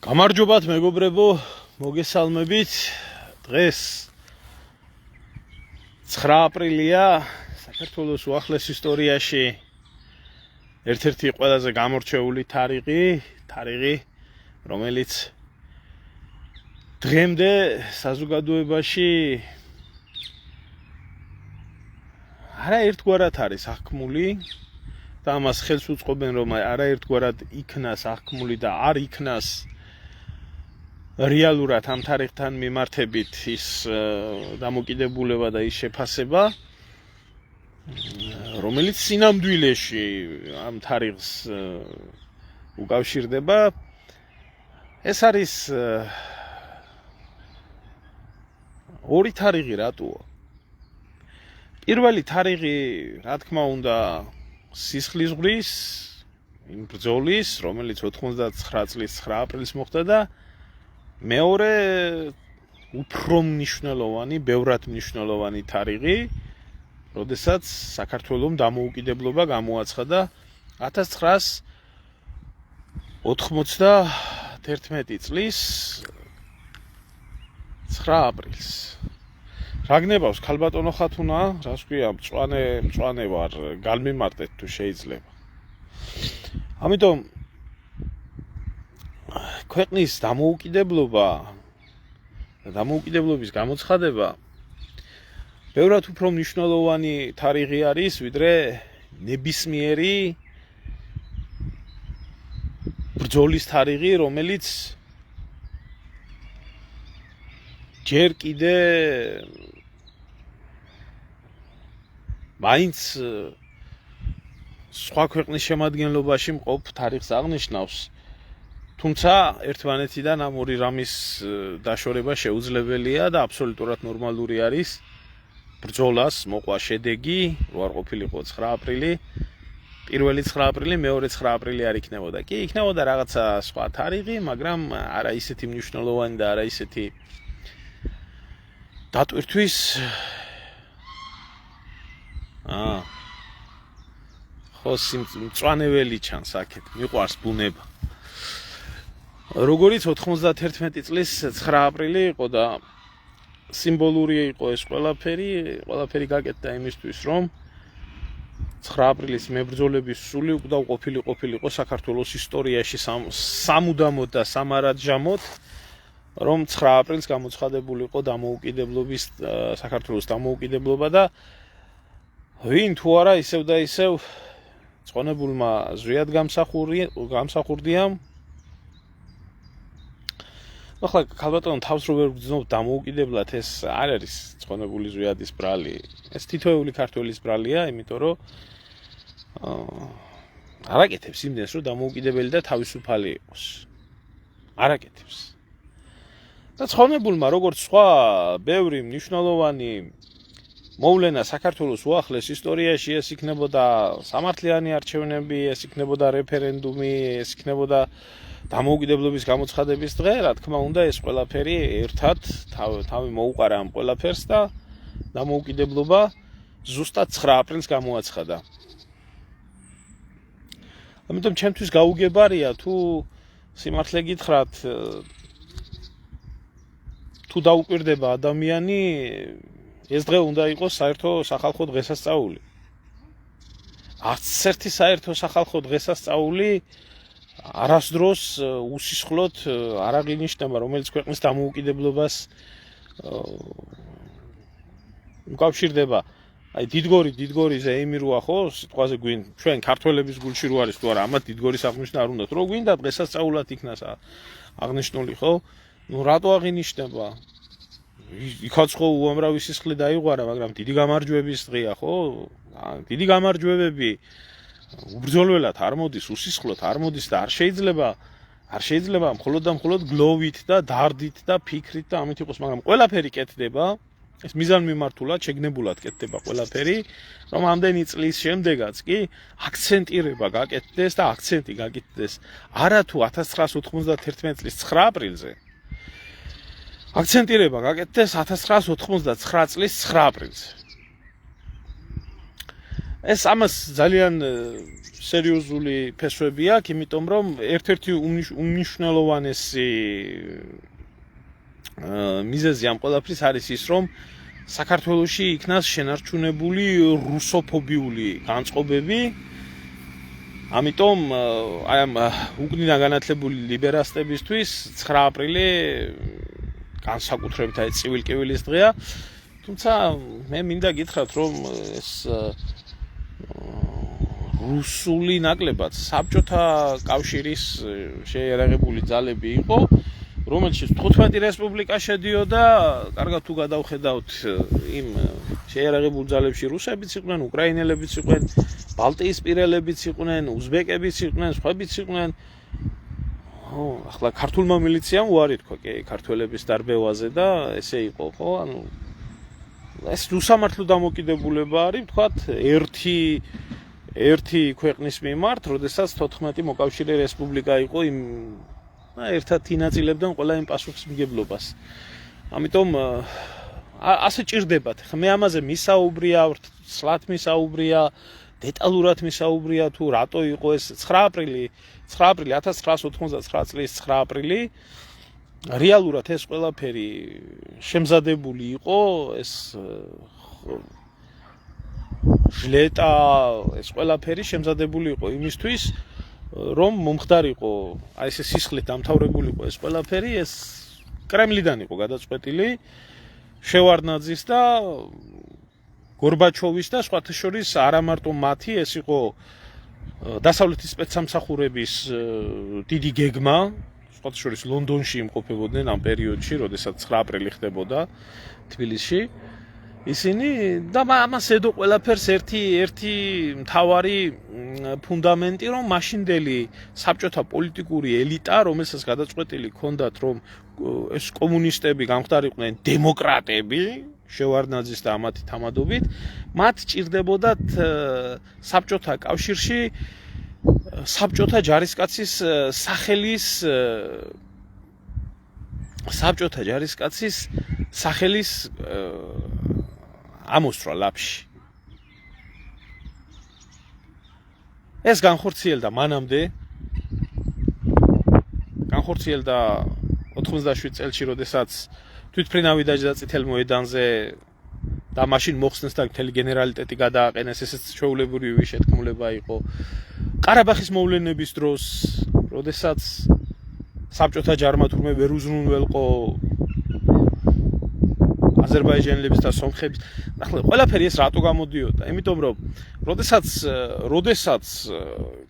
გამარჯობათ მეგობრებო, მოგესალმებით. დღეს 9 აპრილია, საქართველოს უახლეს ისტორიაში ერთ-ერთი ყველაზე გამორჩეული თარიღი, რომელიც დღემდე საზოგადოებაში არაერთგვარად არის აღქმული და ამას ხელს უწყობენ, რომ არაერთგვარად იქნას აღქმული და არ იქნას რეალურად ამ თარიღთან მიმართებით ის დამოკიდებულება და ის შეფასება, რომელიც სინამდვილეში ამ თარიღს უკავშირდება. ეს არის ორი თარიღი რატოა? პირველი თარიღი, რა თქმა უნდა, სისხლისღვრის, იმ ბრძოლის, რომელიც 99 წლის 9 აპრილს მოხდა და მეორე უფრო მნიშვნელოვანი, ბევრად მნიშვნელოვანი თარიღი, როდესაც საქართველოს დამოუკიდებლობა გამოაცხადა 1991 წლის 9 აპრილს. რა გნებავს ქალბატონო ხათუნა, რას ქვია, მწვანე ვარ, გამიმარტეთ თუ შეიძლება. ამიტომ ქვეყნის დამოუკიდებლობა და დამოუკიდებლობის გამოცხადება ბევრად უფრო მნიშვნელოვანი თარიღი არის, ვიდრე ნებისმიერი ბრძოლის თარიღი, რომელიც ჯერ კიდე მაინც სხვა ქვეყნის შემადგენლობაში მყოფ თარიღს აღნიშნავს. თუმცა ერთმანეთიდან ამ ორი რამის დაშორება შეუძლებელია და აბსოლუტურად ნორმალური არის ბრძოლას მოყვა შედეგი, რო არ ყოფილიყო 9 აპრილი, პირველი 9 აპრილი, მეორე 9 აპრილი არ იქნებოდა. კი, იქნებოდა რაღაცა სხვა თარიღი, მაგრამ არა ისეთი მნიშვნელოვანი და არა ისეთი დატვირთვის ხო მწვანეველი ჩანს აქეთ, მიყვარს ბუნება. როგორიც 91 წლის 9 აპრილი იყო და სიმბოლური იყო ეს ყველაფერი გაკეთდა იმისთვის, რომ 9 აპრილის მებრძოლების სული უკდავ ყოფილიყო საქართველოს ისტორიაში სამუდამოდ და სამარადჟამოდ, რომ 9 აპრილს გამოცხადებულიყო დამოუკიდებლობის საქართველოს დამოუკიდებლობა და ვინ თუ არა ისევ და ისევ წონებულმა ზვიად გამსახურდიამ. ახლა ქალბატონო თავს რო ვერ გძნობ დამოუკიდებლად, ეს არ არის წონებული ზვიადის ბრალი. ეს თითოეული ქართველის ბრალია, იმიტომ რომ არ აკეთებს იმდენს, რომ დამოუკიდებელი და თავისუფალი იყოს. არ აკეთებს. და წონებულმა როგორც სხვა ბევრი მნიშვნელოვანი მოვლენა საქართველოს უახლეს ისტორიაში, ეს იქნებოდა სამართლიანი არჩევნები, ეს იქნებოდა რეფერენდუმი, ეს იქნებოდა დამოუკიდებლობის გამოცხადების დღე, რა თქმა უნდა, ეს ყველაფერი ერთად თავი მოუყარა ამ ყველაფერს და დამოუკიდებლობა ზუსტად 9 აპრილს გამოაცხადა. ამიტომ ჩემთვის გაუგებარია თუ სიმართლე გითხრათ, თუ დაუკვირდება ადამიანი, ეს დღე უნდა იყოს საერთო სახალხო დღესასწაული. არც ერთი საერთო სახალხო დღესასწაული არასდროს უსისხლოდ არ აღინიშნება, რომელიც ქვეყნის დამოუკიდებლობას უკავშირდება. აი დიდგორიზე ემიროა ხო, სიტყვაზე გვინ ჩვენ ქართველების გულში რო არის თუ არა, ამათ დიდგორის აღნიშნა არ უნდათ. რო გვინდა დღესასწაულად იქნას აღნიშნული ხო? ნუ რატო აღინიშნება? იქაც ხო უამრავი სისხლი დაიღვარა, მაგრამ დიდი გამარჯვების დღეა ხო? დიდი გამარჯვებები უბრძოლველად არ მოდის, უსისხლოდ არ მოდის და არ შეიძლება მხოლოდ და მხოლოდ გლოვით და დარდით და ფიქრით და ამით იყოს, მაგრამ ყველაფერი კეთდება, ეს მიზანმიმართულად, შეგნებულად კეთდება ყველაფერი, რომ ამდენი წლის შემდეგაც კი აქცენტირება გაკეთდეს და აქცენტი გაკეთდეს არა თუ 1991 წლის 9 აპრილზე, აქცენტირება გაკეთდეს 1999 წლის 9 აპრილზე. ეს ამას ძალიან სერიოზული ფესვები აქვს, იმიტომ რომ ერთ-ერთი უმნიშვნელოვანესი მიზეზი ამ ყველაფრის არის ის, რომ საქართველოში იქნას შენარჩუნებული რუსოფობიული განწყობები. ამიტომ აი ამ უკნიდან განათლებული ლიბერასტებისთვის 9 აპრილი განსაკუთრებით აი ცივილკივილის დღეა. თუმცა მე მინდა გითხრათ, რომ ეს რუსული ნაკლებად საბჭოთა კავშირის შეიარაღებული ძალები იყო, რომელშიც 15 რესპუბლიკა შედიოდა. კარგად თუ გადავხედავთ, იმ შეიარაღებულ ძალებში რუსებიც იყვნენ, უკრაინელებიც იყვნენ, ბალტიისპირელებიც იყვნენ, უზბეკებიც იყვნენ, სხვაებიც იყვნენ. ახლა ქართულმა მილიციამ უარი თქვა კი ქართველების დარბევაზე და ესე იყო, ხო? ანუ ეს უსამართლო დამოკიდებულება არის, ვთქვათ, ერთი ქვეყნის მიმართ, როდესაც 14 მოკავშირე რესპუბლიკა იყო იმ ერთად ინაწილებდნენ ყველა იმ პასუხისმგებლობას. ამიტომ ასე ჭირდებათ. მე ამაზე მისაუბრია, სლათ მისაუბრია, დეტალურად მისაუბრია თუ რატო იყო ეს 9 აპრილი 1989 წლის 9 აპრილი. რეალურად ეს ყველაფერი შემზადებული იყო, ეს ჟლეტა, ეს ყველაფერი შემზადებული იყო იმისთვის, რომ მომხდარიყო, აი ეს სისხლით დამთავრებულიყო ეს ყველაფერი, ეს კრემლიდან იყო გადაწყვეტილი, შევარდნაძის და გორბაჩოვის და სხვათა შორის არა მარტო მათი, ეს იყო დასავლეთის სპეცსამსახურების დიდი გეგმა, სხვათა შორის ლონდონში იმყოფებოდნენ ამ პერიოდში, როდესაც 9 აპრილი ხდებოდა თბილისში. ისინი და ამას ედო ყველაფერს ერთი მთავარი ფუნდამენტი, რომ მაშინდელი საბჭოთა პოლიტიკური ელიტა, რომელსაც გადაწყვეტილი ჰქონდათ, რომ ეს კომუნისტები გამხდარიყვნენ დემოკრატები, შევარდნაძის და ამათი თამადობით, მათ ჭირდებოდათ საბჭოთა კავშირში საბჭოთა ჯარისკაცის სახელის ამოსვლა ლაფში. ეს განხორციელდა მანამდე, განხორციელდა 97 წელში, როდესაც თვითმფრინავი დაჯდა წითელ მოედანზე და მაშინ მოხსნეს და მთელი გენერალიტეტი გადააყენეს, ესეც ჩვეულებრივი შეთქმულება იყო. ყარაბახის მოვლენების დროს, როდესაც საბჭოთა ჯარმა თურმე ვერ უზრუნველყო აზერბაიჯანელების და სომხების, ახლა ყველაფერი ეს რატო გამოდიოდა? იმიტომ რომ როდესაც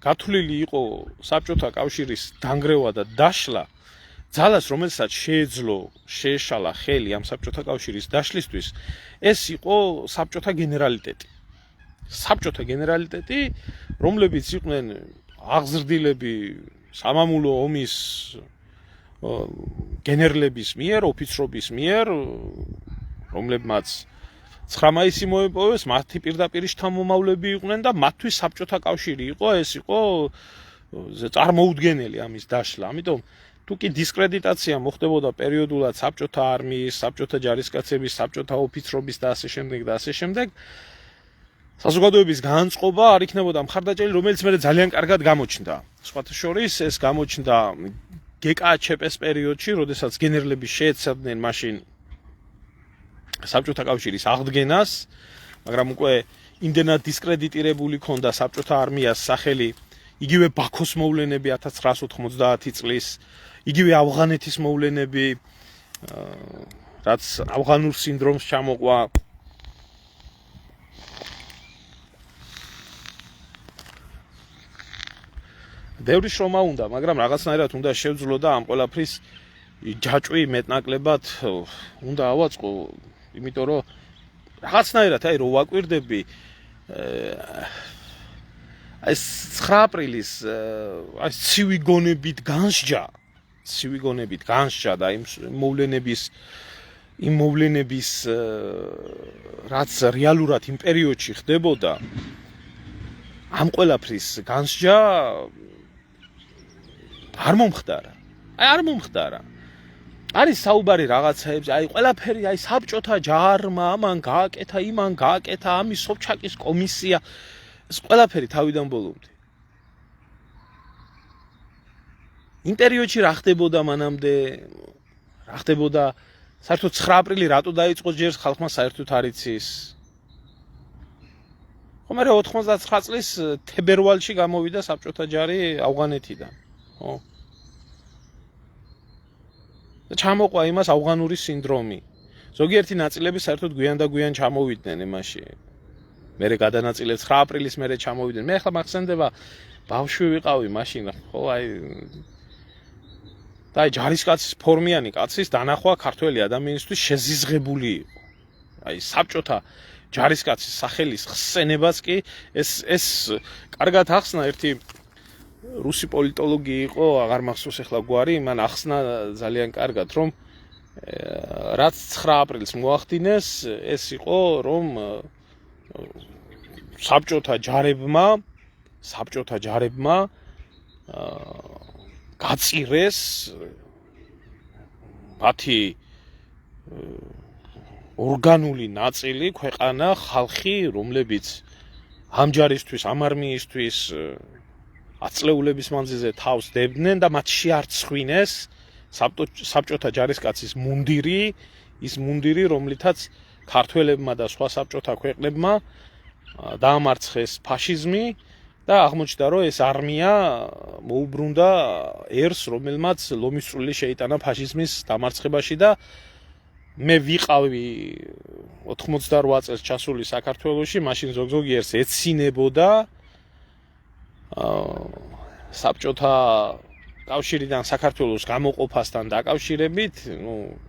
გათვლილი იყო საბჭოთა კავშირის დანგრევა და დაშლა, ძალას, რომელსაც შეეშალა ხელი ამ საბჭოთა კავშირის დაშლისთვის, ეს იყო საბჭოთა გენერალიტეტი. საბჭოთა გენერალიტეტი, რომლებიც იყვნენ აღზრდილები სამამულო ომის გენერლების მიერ, ოფიცრობის მიერ, რომლებმაც 9 მაისი მოეპოვეს, მათი პირდაპირი შთამომავლები იყვნენ და მათთვის საბჭოთა კავშირი იყო, ეს იყო წარმოუდგენელი ამის დაშლა. ამიტომ თუ კი დისკრედიტაცია მოხდებოდა პერიოდულად საბჭოთა არმიის, საბჭოთა ჯარისკაცების, საბჭოთა ოფიცრობის და ასე შემდეგ, საზოგადოების განწყობა არ იქნებოდა მხარდაჭერილი, რომელიც მე ძალიან კარგად გამოჩნდა. სხვათა შორის ეს გამოჩნდა გეკაჩეპეს პერიოდში, როდესაც გენერლები შეეცადნენ მაშინ საბჭოთა კავშირის აღდგენას, მაგრამ უკვე იმდენად დისკრედიტირებული ქონდა საბჭოთა არმიას სახელი, იგივე ბაქოს მოვლენები 1990 წლის, იგივე ავღანეთის მოვლენები, რაც ავღანურ სინდრომს ჩამოყვა. ბევრი შრომა უნდა, მაგრამ რაღაცნაირად უნდა შევძლო და ამ ყველაფრის ჯაჭვი მეტნაკლებად უნდა ავაწყო, იმიტომ რომ რაღაცნაირად აი რო ვაკვირდები ეს 9 აპრილის აი ცივი გონებით განსჯა და იმ მოვლენების რაც რეალურად იმ პერიოდში ხდებოდა, ამ ყველაფრის განსჯა არ მომხდარა. არის საუბარი რაღაცაებზე, აი ყველაფერი, აი საბჭოთა ჯარმა ამან გააკეთა, იმან გააკეთა, ამის სობჩაკის კომისია. ეს ყველაფერი თავიდან ბოლომდე. იმ პერიოდში რა ხდებოდა მანამდე, რა ხდებოდა საერთოდ 9 აპრილი რატო დაიწყო ჯერ ხალხმა საერთოდ არ იცის. ხომ არა 99 წლის თებერვალში გამოვიდა საბჭოთა ჯარი ავღანეთიდან, ხო? და ჩამოყვა იმას ავღანური სინდრომი. ზოგიერთი ნაწილები საერთოდ გვიან და გვიან ჩამოვიდნენ იმაში. მერე გადანაწილეს 9 აპრილის მერე ჩამოვიდნენ. მე ახლა მახსენდება ბავშვი ვიყავი მაშინ, ხო, და ჯარისკაცის ფორმიანი კაცის დანახვა ქართველი ადამიანისთვის შეზიზღებული იყო. საბჭოთა ჯარისკაცის სახელის ხსენებაც კი ეს კარგად ახსნა ერთი რუსი პოლიტოლოგი იყო, აღარ მახსოვს ახლა გვარი, მან ახსნა ძალიან კარგად, რომ რაც 9 აპრილს მოახდინეს, ეს იყო, რომ საბჭოთა ჯარებმა გაწირეს მათი ორგანული ნაწილი, ქვეყანა, ხალხი, რომლებიც ამ ჯარისთვის, ამ არმიისთვის აწლეულების მანძილზე თავს დებდნენ და მათ შეარცხვინეს საბჭოთა ჯარისკაცის მუნდირი, ის მუნდირი, რომლითაც ქართველებმა და სხვა საბჭოთა ქვეყნებმა დაამარცხეს ფაშიზმი და აღმოჩნდა, რომ ეს არმია მოუბრუნდა ერს, რომელმაც ლომისწული შეიტანა ფაშიზმის დამარცხებაში და მე ვიყავი 88 წელს ჩასული საქართველოში, მაშინ ზოგიერს ეცინებოდა საბჭოთა კავშირიდან საქართველოს გამოყოფასთან დაკავშირებით,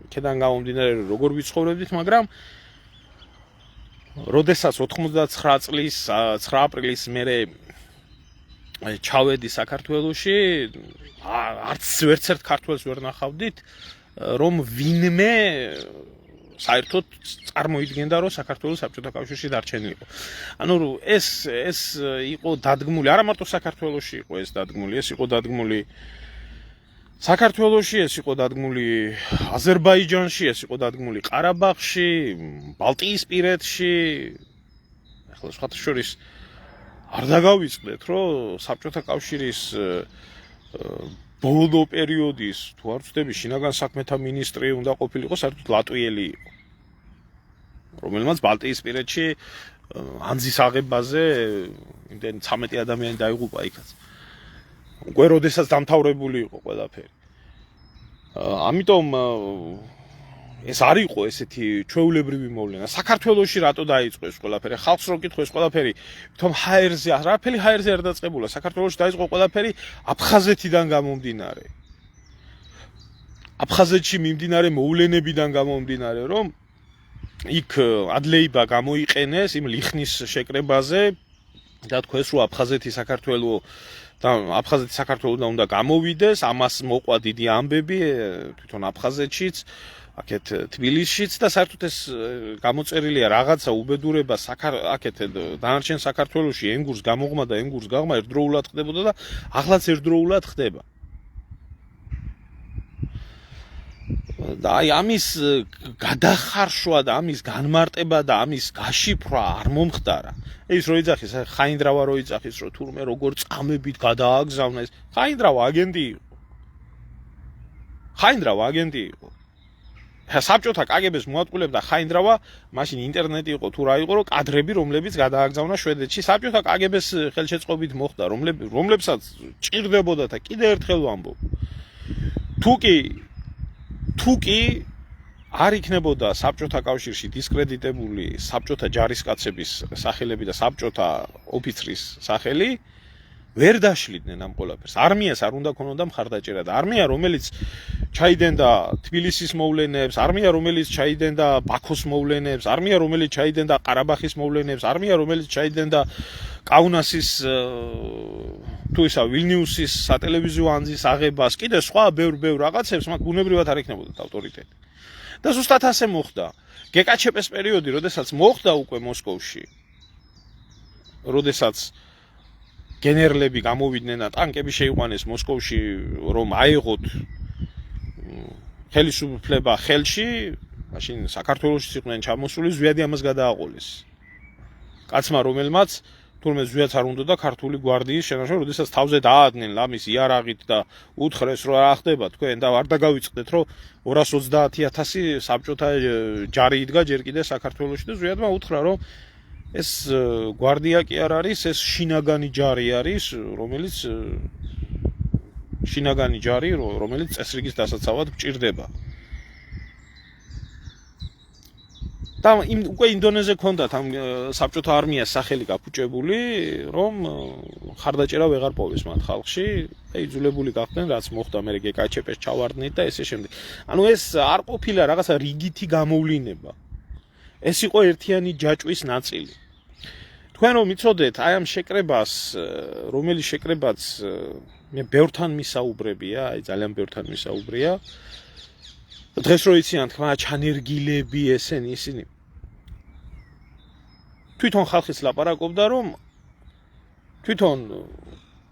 იქედან გამომდინარე როგორ ვიცხოვრებდით, მაგრამ როდესაც 99 წლის 9 აპრილის მერე ჩავედი საქართველოში, არც ვერცერთ ქართველს ვერ ნახავდით, რომ ვინმე საერთოდ წარმოიდგენდა, რომ საქართველოს საბჭოთა კავშირში დარჩენილიყო. ანუ ეს იყო დადგმული, არა მარტო საქართველოში იყო ეს დადგმული, ეს იყო დადგმული საქართველოში, ეს იყო დადგმული აზერბაიჯანში, ეს იყო დადგმული ყარაბაღში, ბალტიისპირეთში. ახლა სხვათა შორის არ დაგავიწყდეთ, რომ საბჭოთა კავშირის ბოლო პერიოდის, თუ არ ვცდები, შინაგან საქმეთა მინისტრი უნდა ყოფილიყო საერთოდ ლატვიელი იყო, რომელმაც ბალტიისპირეთში ანძის აღებაზე იმდენი 13 ადამიანი დაიღუპა იქაც. უკვე როდესაც დამთავრებული იყო ყველაფერი. ამიტომ ეს არ იყო ესეთი ჩვეულებრივი მოვლენა. საქართველოში რატო დაიწყო ეს ყველაფერი? ხალხს რო კითხო ეს ყველაფერი, თვითონ ჰაერზე, არაფერი ჰაერზე არ დაწყებულა. საქართველოში დაიწყო ყველაფერი აფხაზეთიდან გამომდინარე. აფხაზეთში მიმდინარე მოვლენებიდან გამომდინარე, რომ იქ ადლეიბა გამოიყენეს იმ ლიხნის შეკრებაზე და თქვეს, რომ აფხაზეთი საქართველოდან უნდა გამოვიდეს, ამას მოყვა დიდი ამბები თვითონ აფხაზეთშიც, აქეთ თბილისშიც და საერთოდ ეს გამოწერილია რაღაცა უბედურება აქეთ დანარჩენ საქართველოში ენგურს გამოღმა და ენგურს გაღმა ერთდროულად ხდებოდა და ახლაც ერთდროულად ხდება. და ამის გადახარშვა და ამის განმარტება და ამის გაშიფრვა არ მომხდარა. ის რო იძახის, ხაინდრავა რო იძახის, რომ თურმე როგორ წამებით გადააგზავნა ეს. ხაინდრავა აგენტი იყო. საბჭოთა კგბ-ს მოატყულებდა ხაინდრავა, მაშინ ინტერნეტი იყო თუ რა იყო, რომ კადრები, რომლებიც გადააგზავნა შვედეთში, საბჭოთა კგბ-ს ხელშეწყობით მოხდა, რომლებსაც ჭირდებოდა და კიდე ერთხელ ვამბობ. თუ კი არ იქნებოდა საბჭოთა კავშირში დისკრედიტებული საბჭოთა ჯარისკაცების სახელები და საბჭოთა ოფიცრის სახელი, ვერ დაშლიდნენ ამ ყველაფერს. არმიას არ უნდა ქონოდა მხარდაჭერა და არმია, რომელიც ჩაიდენდა თბილისის მოვლენებს, არმია, რომელიც ჩაიდენდა ბაქოს მოვლენებს, არმია, რომელიც ჩაიდენდა ყარაბაღის მოვლენებს, არმია, რომელიც ჩაიდენდა კაუნასის თუ ისა ვილნიუსის სატელევიზიო ანძის აღებას, კიდე სხვა ბევრ რაღაცებს, მაგ ბუნებრივად არ იქნებოდა ავტორიტეტი. და ზუსტად ასე მოხდა. გეკაჩეპეს პერიოდი, როდესაც მოხდა უკვე მოსკოვში, როდესაც გენერლები გამოვიდნენ და ტანკები შეიყვანეს მოსკოვში, რომ აეღოთ ხელისუფლება ხელში, მაშინ საქართველოში იყვნენ ჩამოსული, ზვიადი ამას გადააყოლეს. კაცმა, რომელმაც თუ თურმე ზვიაც არ უნდა და ქართული გვარდიის შენარჩუნა, როდესაც თავზე დაადნენ ლამის იარაღით და უთხრეს რომ რა ხდება თქვენ და არ დაგავიწყდეთ რომ 230,000 საბჭოთა ჯარი იდგა ჯერ კიდე საქართველოში და ზვიადმა უთხრა რომ ეს გვარდია კი არ არის, ეს შინაგანი ჯარი არის, რომელიც წესრიგის დასაცავად გჭირდება. და უკვე ინდონეზე ქონდათ ამ საბჭოთა არმიას სახელი გაფუჭებული, რომ ხარდაჭერა ვეღარ პოვეს მათ ხალხში, და იძულებული გახდნენ, რაც მოხდა მე გეკაჩეპეს ჩავარდნით და ესე შემდეგ. ანუ ეს არ ყოფილა რაღაცა რიგითი გამოვლინება. ეს იყო ერთიანი ჯაჭვის ნაწილი. თქვენ რომ იცოდეთ, აი ამ შეკრებას, რომელიც შეკრებაც მე ბევრთან მისაუბრებია, აი ძალიან ბევრთან მისაუბრია. დღეს რო იციან თქვა ჩანერგილები ისინი თვითონ ხალხის ლაპარაკობდა რომ თვითონ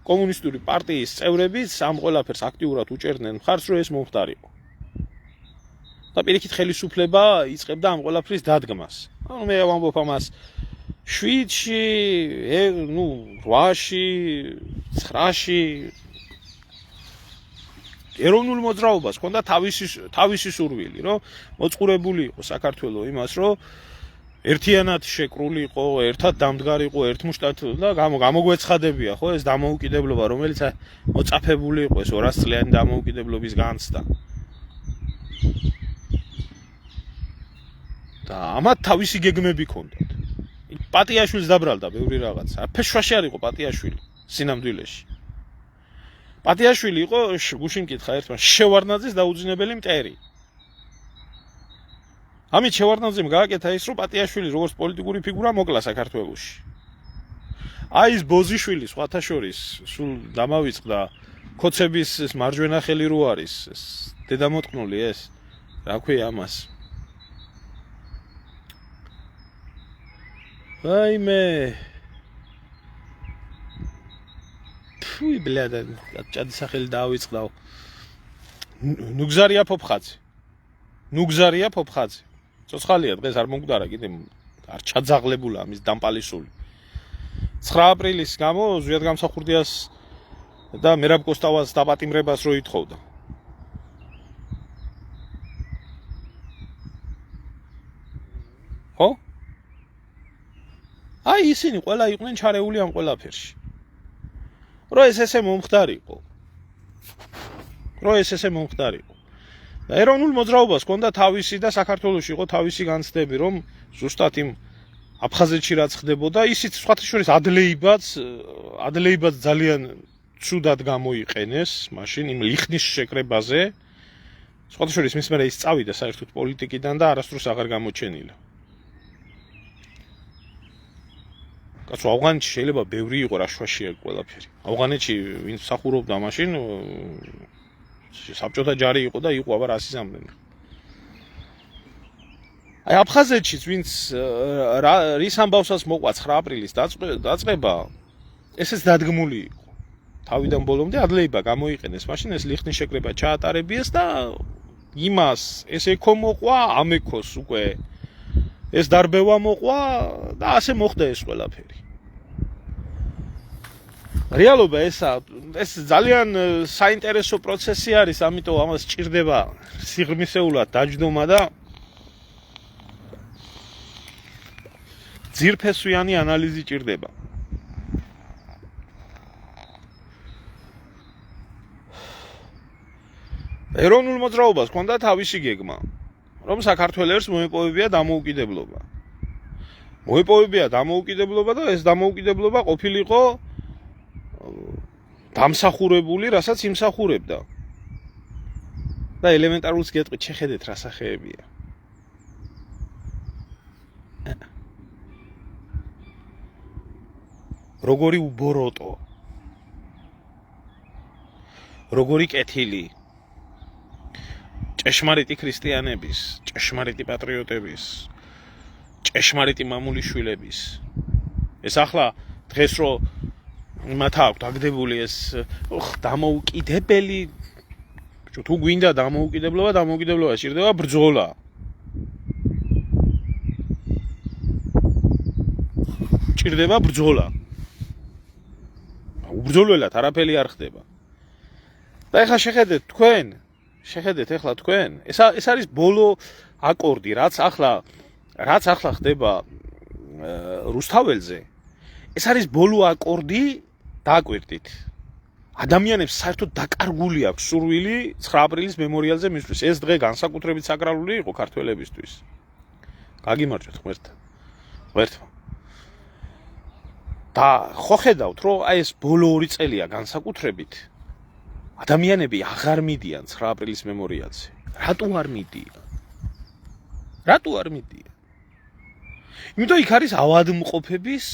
კომუნისტური პარტიის წევრებიც ამ ყველაფერს აქტიურად უჭერდნენ მხარს რომ ეს მომხდარიყო და პირიქით ხელისუფლება იწყებდა ამ ყველაფრის დადგმას. ანუ მე ვამბობ ამას 7-ში, 8-ში, 9-ში ეროვნულ მოძრაობას ჰქონდა თავისი სურვილი, რომ მოწყურებული იყო საქართველო იმას, რომ ერთიანად შეკრული იყო, ერთად დამდგარიყო, ერთმუშტად და გამოგვეცხადებია, ხო, ეს დამოუკიდებლობა, რომელიც მოწაფებული იყო, ეს 200 წლიანი დამოუკიდებლობის განცდა. და ამათ თავისი გეგმები ჰქონდათ. პატიაშვილს დაბრალდა ბევრი რაღაცა. ფეშვაში არ იყო პატიაშვილი სინამდვილეში. პატიაშვილი იყო გუშინ მკითხა ერთმა შევარდნაძის დაუძინებელი მტერი. ამით შევარდნაძემ გააკეთა ის რომ პატიაშვილი როგორც პოლიტიკური ფიგურა მოკლა საქართველოში. აი ეს ბოზიშვილი სხვათა შორის სულ დამავიწყდა ქოცების მარჯვენა ხელი რო არის ეს დედამოტყნული ეს რა ქვია ამას. აი მე ფუი ბლადა ჭადი სახელი დაავიწყდაო. ნუგზარია ფოფხაძე. ცოცხალია დღეს არ მომკვდარა კიდე არ ჩაძაღლებულა ამის დამპალისული. 9 აპრილის გამო ზვიად გამსახურდიას და მერაბ კოსტავას დაპატიმრებას რო ითხოვდა. ხო? აი ისინი ყველა იყვნენ ჩარეული ამ ყველაფერში. რო ეს ესე მომხდარიყო. და ეროვნულ მოძრაობას ჰქონდა თავისი და საქართველოში იყო თავისი განცდები, რომ ზუსტად იმ აფხაზეთში რაც ხდებოდა, ისიც სხვათა შორის ადლეიბაც ძალიან ცუდად გამოიყენეს, მაშინ იმ ლიხნის შეკრებაზე. სხვათა შორის მის მერე ის წავიდა საერთოდ პოლიტიკიდან და არასდროს აღარ გამოჩენილა. კაცო, ავღანეთში შეიძლება ბევრი იყო რაშვაშია ყველაფერი. ავღანეთში ვინც მსახურობდა მაშინ საბჭოთა ჯარი იყო და იყო აბა რასიზამდნენ. აი აფხაზეთშიც ვინც რის ამბავსაც მოყვა 9 აპრილის დაწყება, ესეც დადგმული იყო. თავიდან ბოლომდე ადლეიბა გამოიყენეს, მაშინ ეს ლიხნის შეკრება ჩაატარებიეს და იმას ეს ეკო მოყვა, ამ ეკოს უკვე ეს დარბევა მოყვა და ასე მოხდა ეს ყველაფერი. რეალობა ეს ძალიან საინტერესო პროცესი არის, ამიტომ ამას სჭირდება სიღრმისეულად დაჯდომა და ძირფესვიანი ანალიზი ჭირდება. ეროვნულ მოძრაობას ჰქონდა თავისი გეგმა, რომ საქართველოს მოეპოვებია დამოუკიდებლობა. და ეს დამოუკიდებლობა ყოფილიყო დამსახურებული, რასაც იმსახურებდა. და ელემენტარულს გეტყვით, შეხედეთ რა სახეებია. როგორი უბოროტო. როგორი კეთილი. ჭეშმარიტი ქრისტიანების, ჭეშმარიტი პატრიოტების, ჭეშმარიტი მამულიშვილების. ეს ახლა დღეს რო მათ აქვთ აგდებული ეს დამოუკიდებელი, თუ გვინდა დამოუკიდებლობა სჭირდება ბრძოლა. ჭირდება ბრძოლა. უბრძოლველად არაფერი არ ხდება. და ეხლა შეხედეთ თქვენ, ეს არის ბოლო აკორდი, რაც ახლა ხდება რუსთაველზე. ეს არის ბოლო აკორდი, დააკვირდით. ადამიანებს საერთოდ დაკარგული აქვს სურვილი 9 აპრილის მემორიალზე მისთვის. ეს დღე განსაკუთრებით საკრალური იყო ქართველებისთვის. გაგიმარჯვეთ ღმერთმა. და ხო ხედავთ, რომ აი ეს ბოლო 2 წელია განსაკუთრებით ადამიანები აღარ მიდიან 9 აპრილის მემორიალზე. რატო არ მიდიან? იმიტომ იქ არის ავადმყოფების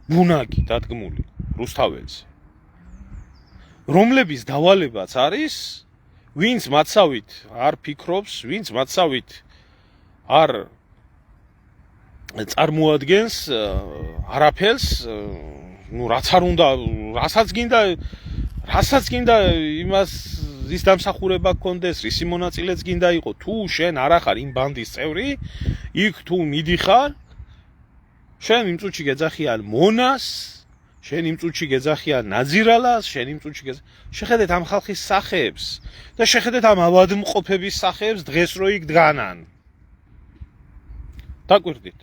ბუნაგი დადგმული რუსთაველზე. რომლების დავალებაც არის, ვინც მათსავით არ ფიქრობს, ვინც მათსავით არ წარმოადგენს არაფერს, რასაც გინდა იმას ის დამსახურება გქონდეს, რისი მონაწილეც გინდა იყო, თუ შენ არ ახარ იმ ბანდის წევრი, იქ თუ მიდიხარ, შენ იმ წუთში გეძახიან მონას, შენ იმ წუთში გეძახიან ნაძირალას, შეხედეთ ამ ხალხის სახეებს და შეხედეთ ამ ავადმყოფების სახეებს დღეს რო იქ დგანან. დაკვირდით.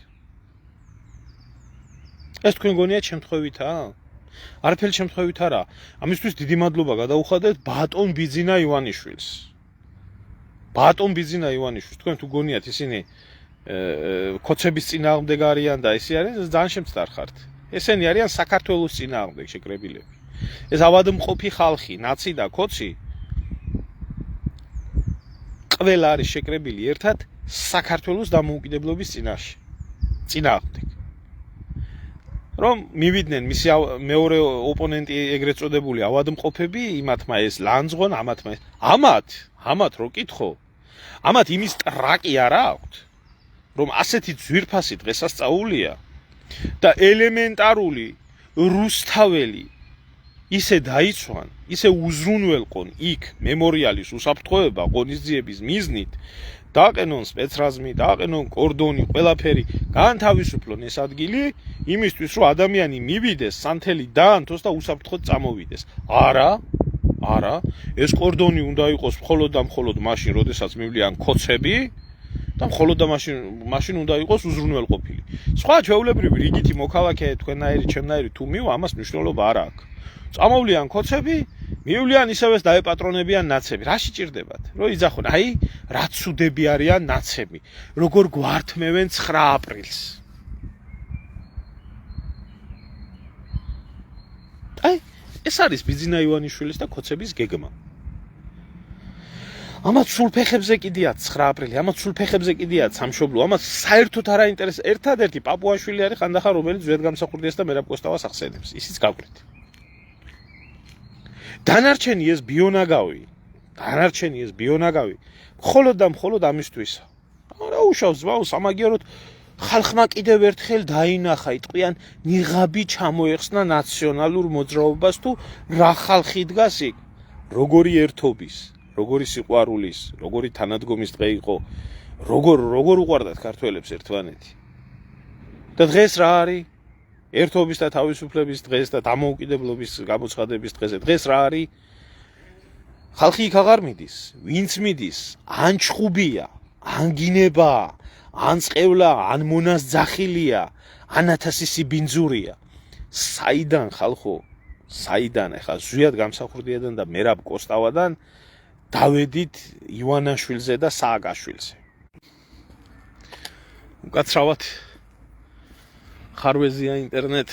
ეს თქვენ გონიათ შემთხვევითაა? არაფერი შემთხვევით არა. ამისთვის დიდი მადლობა გადაუხადეთ ბატონ ბიძინა ივანიშვილს. თქვენ თუ გონიათ ისინი ქოცების წინააღმდეგ არიან და ისე არის, ძალიან შემწდარ ხართ. ესენი არიან საქართველოს წინააღმდეგ შეკრებილები. ეს ავადმყოფი ხალხი, ნაცი და ქოცი ყველა არის შეკრებილი ერთად საქართველოს დამოუკიდებლობის წინააღმდეგ. რომ მივიდნენ მისი მეორე ოპონენტი ეგრეთ წოდებული ავადმყოფები, იმათმა ეს ლანძღონ, ამათ რო კითხო, ამათ იმის ტრაკი არ აქვთ, რომ ასეთი ძვირფასი დღესასწაულია და ელემენტარული რუსთაველი ისე დაიცვან, ისე უზრუნველყონ იქ მემორიალის უსაფრთხოება ღონისძიების მიზნით, დააყენონ სპეცრაზმი, დააყენონ კორდონი, ყველაფერი, განთავისუფლონ ეს ადგილი იმისთვის, რომ ადამიანი მივიდეს, სანთელი დაანთოს და უსაფრთხოდ წამოვიდეს. არა, ეს კორდონი უნდა იყოს მხოლოდ და მხოლოდ მაშინ, როდესაც მივლიან ქოცები და მხოლოდ და მაშინ უნდა იყოს უზრუნველყოფილი. სხვა ჩვეულებრივი რიგითი მოქალაქე თქვენნაირი, ჩემნაირი თუ მივა, ამას მნიშვნელობა არ აქვს. წამოვლიან ქოცები, მივლიან ისევეს დაეპატრონებიან ნაცები. რა შეჭირდებათ? რომ იძახონ, რა ცუდები არიან ნაცები, როგორ გვართმევენ 9 აპრილს. ეს არის ბიძინა ივანიშვილის და ქოცების გეგმა. ამათ სულ ფეხებზე კიდიათ 9 აპრილი, ამათ სულ ფეხებზე კიდიათ სამშობლო, ამათ საერთოდ არ აინტერესებს. ერთადერთი პაპუაშვილი არის ხანდახან, რომელიც ვერ გამსახურდიას და მერაბ კოსტავას ახსენებს. ისიც გაგვით. დანარჩენი ეს ბიონაგავი, მხოლოდ და მხოლოდ ამისთვისა. არა უშავს ზვაოს სამაგიეროდ ხალხმა კიდევ ერთხელ დაინახა, იტყვიან ნიღაბი ჩამოეხსნა ნაციონალურ მოძრაობას თუ რა ხალხი დგას იქ, როგორი ერთობის, როგორი სიყვარულის, როგორი თანადგომის დღე იყო, როგორ უყვარდათ ქართველებს ერთმანეთი. და დღეს რა არის? ერთობის და თავისუფლების დღეს და დამოუკიდებლობის გამოცხადების დღეზე. დღეს რა არის? ხალხი იქ აღარ მიდის. ვინც მიდის, ან ჩხუბია, ან გინებაა, ან წყევლა, ან მონას ძახილია, ან ათასისი ბინძურია. საიდან ხალხო? საიდან? ეხლა ზვიად გამსახურდიადან და მერაბ კოსტავადან დავედით ივანაშვილზე და სააკაშვილზე. უკაცრავად ხარვეზია ინტერნეტ.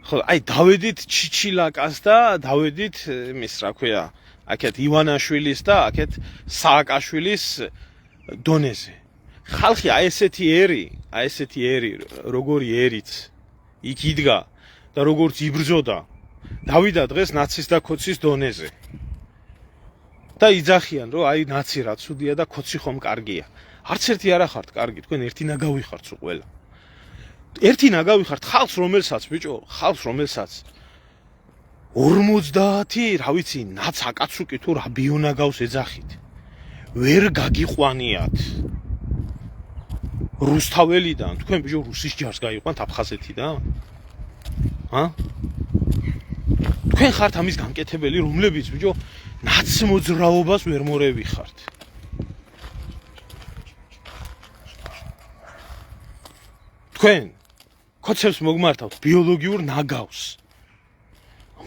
ხო, დავედით ჩიჩილაკას და დავედით იმის, რა ქვია, აქეთ ივანაშვილის და აქეთ სააკაშვილის დონეზე. ხალხი ესეთი ერი, როგორი ერიც იქ იდგა და როგორც იბრძოდა, დავიდა დღეს ნაცის და ქოცის დონეზე. და იძახიან, რომ ნაცი რა ცუდია და ქოცი ხომ კარგია. არც ერთი არა ხართ კარგი, თქვენ ერთი ნაგავი ხართ სულ ყველა. ერთი ნაგავი ხართ ხალხს, რომელსაც 50, რა ვიცი, ნაც აკაცუკი თუ რა ბიონაგავს ეძახით. ვერ გაგიყვანიათ. რუსთაველიდან, თქვენ რუსის ჯარს გაიყვანთ აფხაზეთიდან? თქვენ ხართ ამის გამკეთებელი, რომლებიც ბიჭო ნაცმოძრაობას ვერ მორევიხართ. თქვენ კოცებს მოგმართავთ ბიოლოგიურ ნაგავს.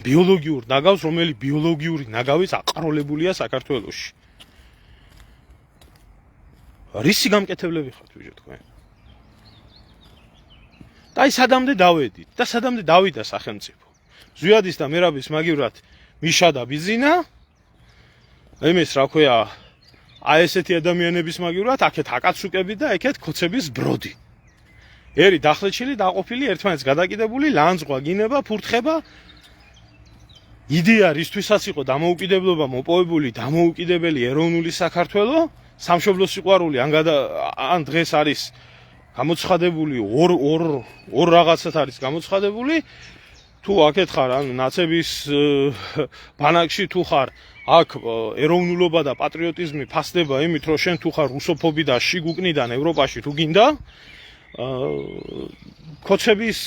ბიოლოგიურ ნაგავს, რომელიც ბიოლოგიური ნაგავიც აყროლებულია საქართველოში. რისი გამკეთებლები ხართ ბიჭო თქვენ? და აი სადამდე დავედით და სადამდე დავიდა სახელმწიფო. ზვიადის და მერაბის მაგივრად მიშა და ბიზინა. იმის რა ქვია, აი ესეთი ადამიანების მაგივრად აქეთ აკაცუკები და ეკეთ კოცების ბროდი. ერი დახლეჩილი დაყოფილი ერთმანეთს გადაკიდებული ლანძღვა გინება ფურთხება იდეა რისთვისაც იყო დამოუკიდებლობა მოპოვებული დამოუკიდებელი ეროვნული საქართველო სამშობლოს სიყვარული ან დღეს არის გამოცხადებული ორ რაღაცად არის გამოცხადებული თუ აქეთ ხარ ან ნაცების ბანაკში თუ ხარ აქ ეროვნულობა და პატრიოტიზმი ფასდება იმით რომ შენ თუ ხარ რუსოფობი და შიგუკნიდან ევროპაში თუ გინდა კოცების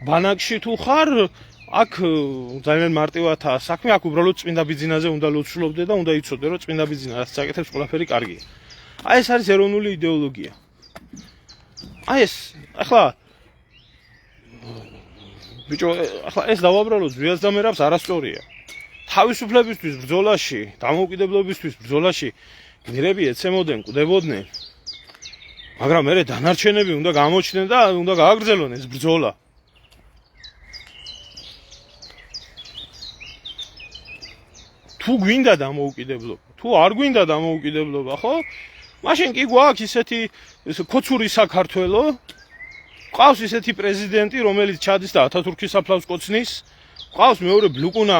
ბანაკში თუ ხარ აქ ძალიან მარტივადაა საქმე აქ უბრალოდ წმინდა ბიძინაზე უნდა ლოცულობდე და უნდა იცოდე რომ წმინდა ბიძინა რაც აკეთებს ყველაფერი კარგია. აი ეს არის ეროვნული იდეოლოგია. აი ეს ახლა ბიჭო ახლა ეს დავაბრალოთ ზვიას და მერაბს არასწორია. თავისუფლებისთვის ბრძოლაში, დამოუკიდებლობისთვის ბრძოლაში გმირები ეცემოდნენ, კვდებოდნენ. მაგრამ მე დანარჩენები უნდა გამოჩნდნენ და უნდა გააგრძელონ ეს ბრძოლა. თუ გვინდა დამოუკიდებლობა, თუ არ გვინდა დამოუკიდებლობა, ხო? მაშინ კი გვაქვს ისეთი კოცური საქართველო, ყავს ისეთი პრეზიდენტი, რომელიც ჩადის და ათათურქის საფლავს კოცნის, ყავს მეორე ბლუკუნა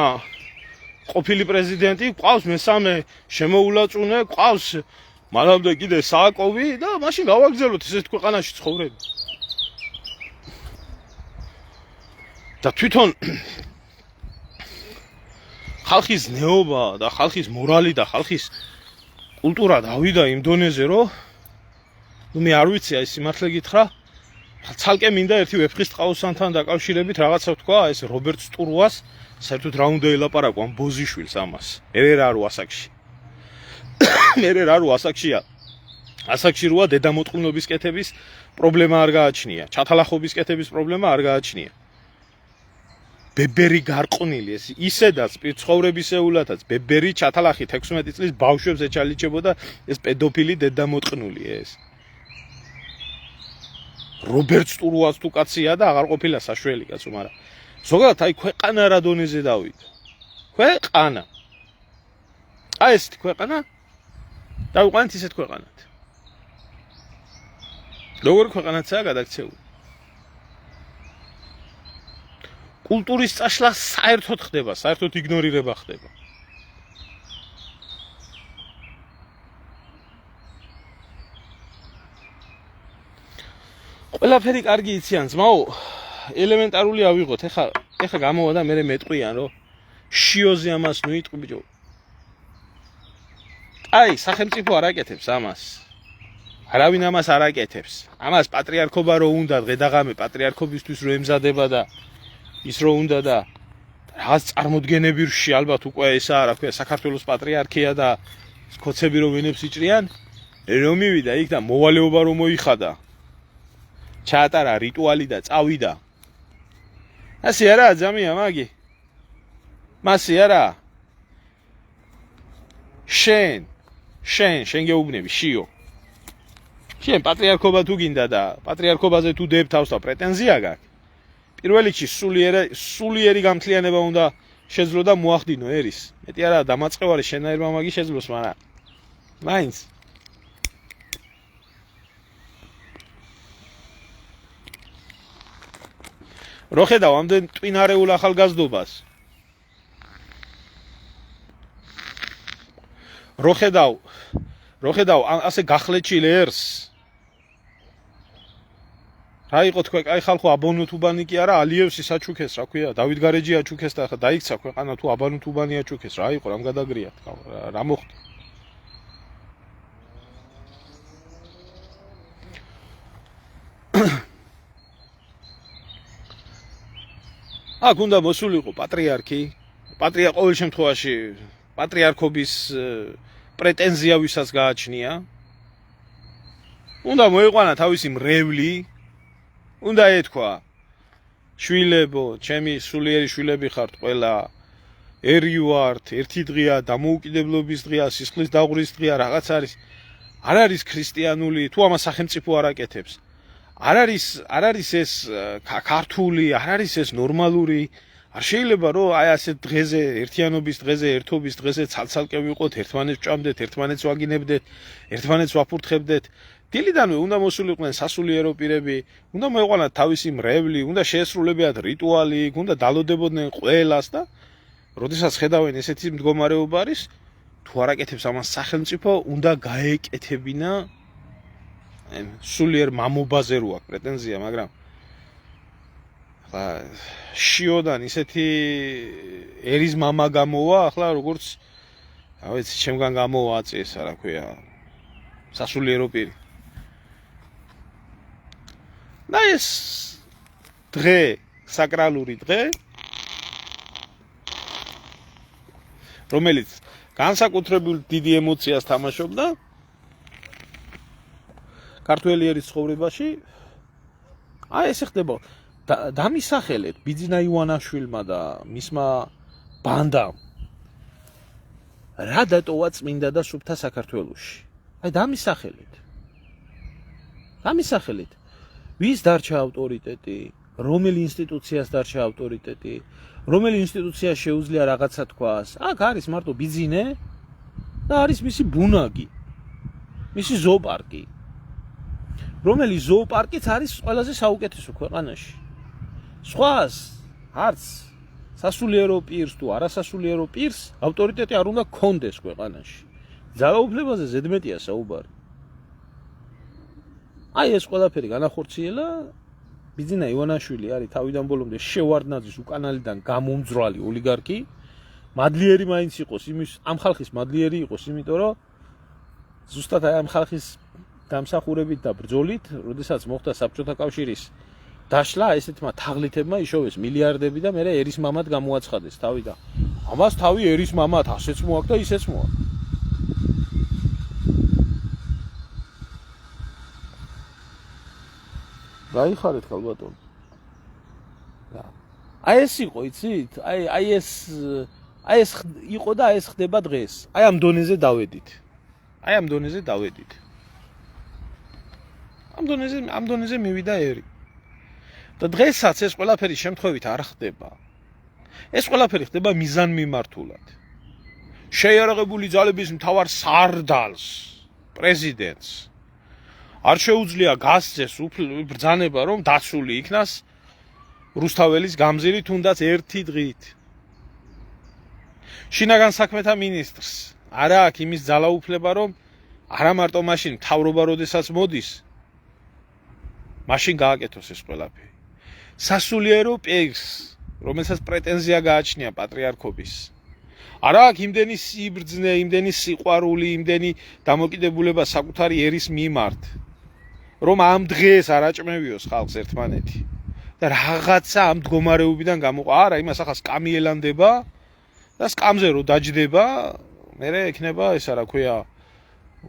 ყოფილი პრეზიდენტი, ყავს მესამე შემოულაწუნე, ყავს მანამდე კიდე სააკოვი და მაშინ გავაგრძელოთ ესეთ ქვეყანაში ცხოვრება. და თვითონ ხალხის ნეობა და ხალხის მორალი და ხალხის კულტურა დავიდა იმ დონეზე, რომ მე არ ვიცი აი სიმართლე გითხრა, ცალკე მინდა ერთი ვეფხისტყაოსანთან დაკავშირებით რაღაცა ვთქვა, ეს რობერტ სტურუას, საერთოდ რა უნდა ელაპარაკო ამ ბოზიშვილს ამას. მე რა რო ასაკში. მე რა რო ასაკშია. ასაკში როა დედამოტყუნობის კეთების პრობლემა არ გააჩნია, ჩათალახობის კეთების პრობლემა არ გააჩნია. ბებერი გარყვნილი ეს ისედაც ცხოვრებისეულათაც ბებერი ჩათალახით 16 წლის ბავშვებს ეჩალიჩებოდა ეს პედოფილი დედამოტყნული ეს რობერტ სტურუას თუ კაცია და აღარ ყოფილა საშველი კაცო, მაგრამ ზოგადად აი ქვეყანა რა დონეზე დავიდა. ქვეყანა. აი ესეთი ქვეყანა დავიყვანეთ ისეთ ქვეყანად. როგორ ქვეყანაცაა გადაქცეული. კულტურის წაშლა საერთოდ ხდება, საერთოდ იგნორირება ხდება. ყველაფერი კარგი იციან, ძმაო, ელემენტარული ავიღოთ. ეხა გამოვა და მე მეტყვიან, რომ შიოზე ამას ნუიტყვი ბიჭო. აი, სახელმწიფო არ აკეთებს ამას. არავინ ამას არ აკეთებს. ამას პატრიარქობა რო უნდა დღე-დაღამე პატრიარქობისთვის რო ემზადება და ის რო უნდა და რაღაც წარმოდგენები რში ალბათ უკვე ესაა, რა ქვია, საქართველოს პატრიარქია და კოცები რო ვენებს იჭრიან, რომ მივიდა იქ და მოვალეობა რომ მოიხადა. ჩაატარა რიტუალი და წავიდა. ასე არა, ძამია მაგი. მასე არა. შენ გეუბნები, შიო. შენ პატრიარქობა თუ გინდა და პატრიარქობაზე თუ დებ თავს და პრეტენზია გაქვს. პირველ რიგში სულიერი გამთლიანება უნდა შეძლო და მოახდინო ერის. მეტი არა დამაწყევარი შენაერმა მაგი შეძლოს, მაგრამ მაინც რო ხედავ ამდენ ტვინარეულ ახალგაზრდობას. რო ხედავ ასე გახლეჩილ ერს. რა იყო თქვა, კაი ხალხო აბანუთუბანი კი არა, ალიევსი საჩუქეს, რა ქვია, დავით გარეჯი აჩუქეს და ხა დაიქცა ქვეყანა თუ აბანუთუბანი აჩუქეს, რა იყო, რამ გადაგრიათ, რა მოხდა? აქ უნდა მოსულიყო პატრიარქი, ყოველ შემთხვევაში პატრიარქობის პრეტენზია ვისაც გააჩნია. უნდა მოიყვანა თავისი მრევლი, უნდა ეთქვა შვილებო, ჩემი სულიერი შვილები ხართ ყველა, ერი ვართ, ერთი დღეა, დამოუკიდებლობის დღეა, სისხლის დაღვრის დღეა, რაღაც არის. არ არის ქრისტიანული, თუ ამას სახელმწიფო არ აკეთებს. არ არის ეს ქართული, არ არის ეს ნორმალური. არ შეიძლება რომ აი ასეთ დღეზე, ერთიანობის დღეზე, ერთობის დღეზე ცალ-ცალკე ვიყოთ, ერთმანეთს ვჭამდეთ, ერთმანეთს ვაგინებდეთ, ერთმანეთს ვაფურთხებდეთ. დილიდანვე უნდა მოსულიყვნენ სასულიერო პირები, უნდა მოეყვანათ თავისი მრევლი, უნდა შეესრულებიათ რიტუალი, უნდა დალოდებოდნენ ყველას და როდესაც ხედავენ ესეთი მდგომარეობა არის, თუ არ აკეთებს ამას სახელმწიფო, უნდა გაეკეთებინა სულიერ მამობაზე რო აქვს პრეტენზია, მაგრამ ახლა შიოდან ისეთი ერის მამა გამოვა, ახლა როგორც რა ვიცი, ჩემგან გამოვა აწეს, რა ქვია, სასულიერო პირი. და ეს დღე, საკრალური დღე, რომელიც განსაკუთრებულ დიდი ემოციას თამაშობდა ქართველი ერის ცხოვრებაში, აი ესე ხდება. დამისახელეთ ბიძინა ივანაშვილმა და მისმა ბანდამ რა დატოვა წმინდა და სუფთა საქართველოში. აი დამისახელეთ. ვის დარჩა ავტორიტეტი, რომელი ინსტიტუციას დარჩა ავტორიტეტი, რომელი ინსტიტუცია შეუძლია რაღაცა თქვას. აქ არის მარტო ბიძინე და არის მისი ბუნაგი, მისი ზოოპარკი. რომელი ზოოპარკიც არის ყველაზე საუკეთესო ქვეყანაში. სხვას არც სასულიერო პირს თუ არასასულიერო პირს ავტორიტეტი არ უნდა გქონდეს ქვეყანაში. ძალაუფლებაზე ზედმეტია საუბარი. აი ეს ყველაფერი განახორციელა ბიძინა ივანაშვილი არის თავიდან ბოლომდე შევარდნაძის უკანალიდან გამომძვრალი ოლიგარქი. მადლიერი მაინც იყოს, ამ ხალხის მადლიერი იყოს, იმიტომ რომ ზუსტად აი ამ ხალხის დამსახურებით და ბრძოლით, როდესაც მოხდა საბჭოთა კავშირის დაშლა, ესეთმა თაღლითებმა იშოვეს მილიარდები და მერე ერის მამად გამოაცხადეს თავი და ამას თავი ერის მამად ასეც მოაქვს და ისეც მოაქვს. გაიხარეთ ხალბატონო. აი ეს იყო, იცით? აი ეს იყო და აი ეს ხდება დღეს. აი ამ დონეზე დავედით. ამ დონეზე მივიდა ერი. და დღესაც ეს ყველაფერი შემთხვევით არ ხდება. ეს ყველაფერი ხდება მიზანმიმართულად. შეიარაღებული ძალების მთავარ სარდალს, პრეზიდენტს არ შეუძლია გასცეს ბრძანება, რომ დაცული იქნას რუსთაველის გამზირი თუნდაც ერთი დღით. შინაგან საქმეთა მინისტრს არა აქვს იმის ძალაუფლება, რომ არა მარტო მაშინ მთავრობა როდესაც მოდის, მაშინ გააკეთოს ეს ყველაფერი. სასულიერო პირს, რომელსაც პრეტენზია გააჩნია პატრიარქობის, არა აქვს იმდენი სიბრძნე, იმდენი სიყვარული, იმდენი დამოკიდებულება საკუთარი ერის მიმართ, რომ ამ დღეს არ აჭმევიოს ხალხს ერთმანეთი და რაღაცა ამ მდგომარეობიდან გამოყვა. არა, იმას ახლა სკამი ელანდება და სკამზე რო დაჯდება, მერე ექნება ესა რა ქვია,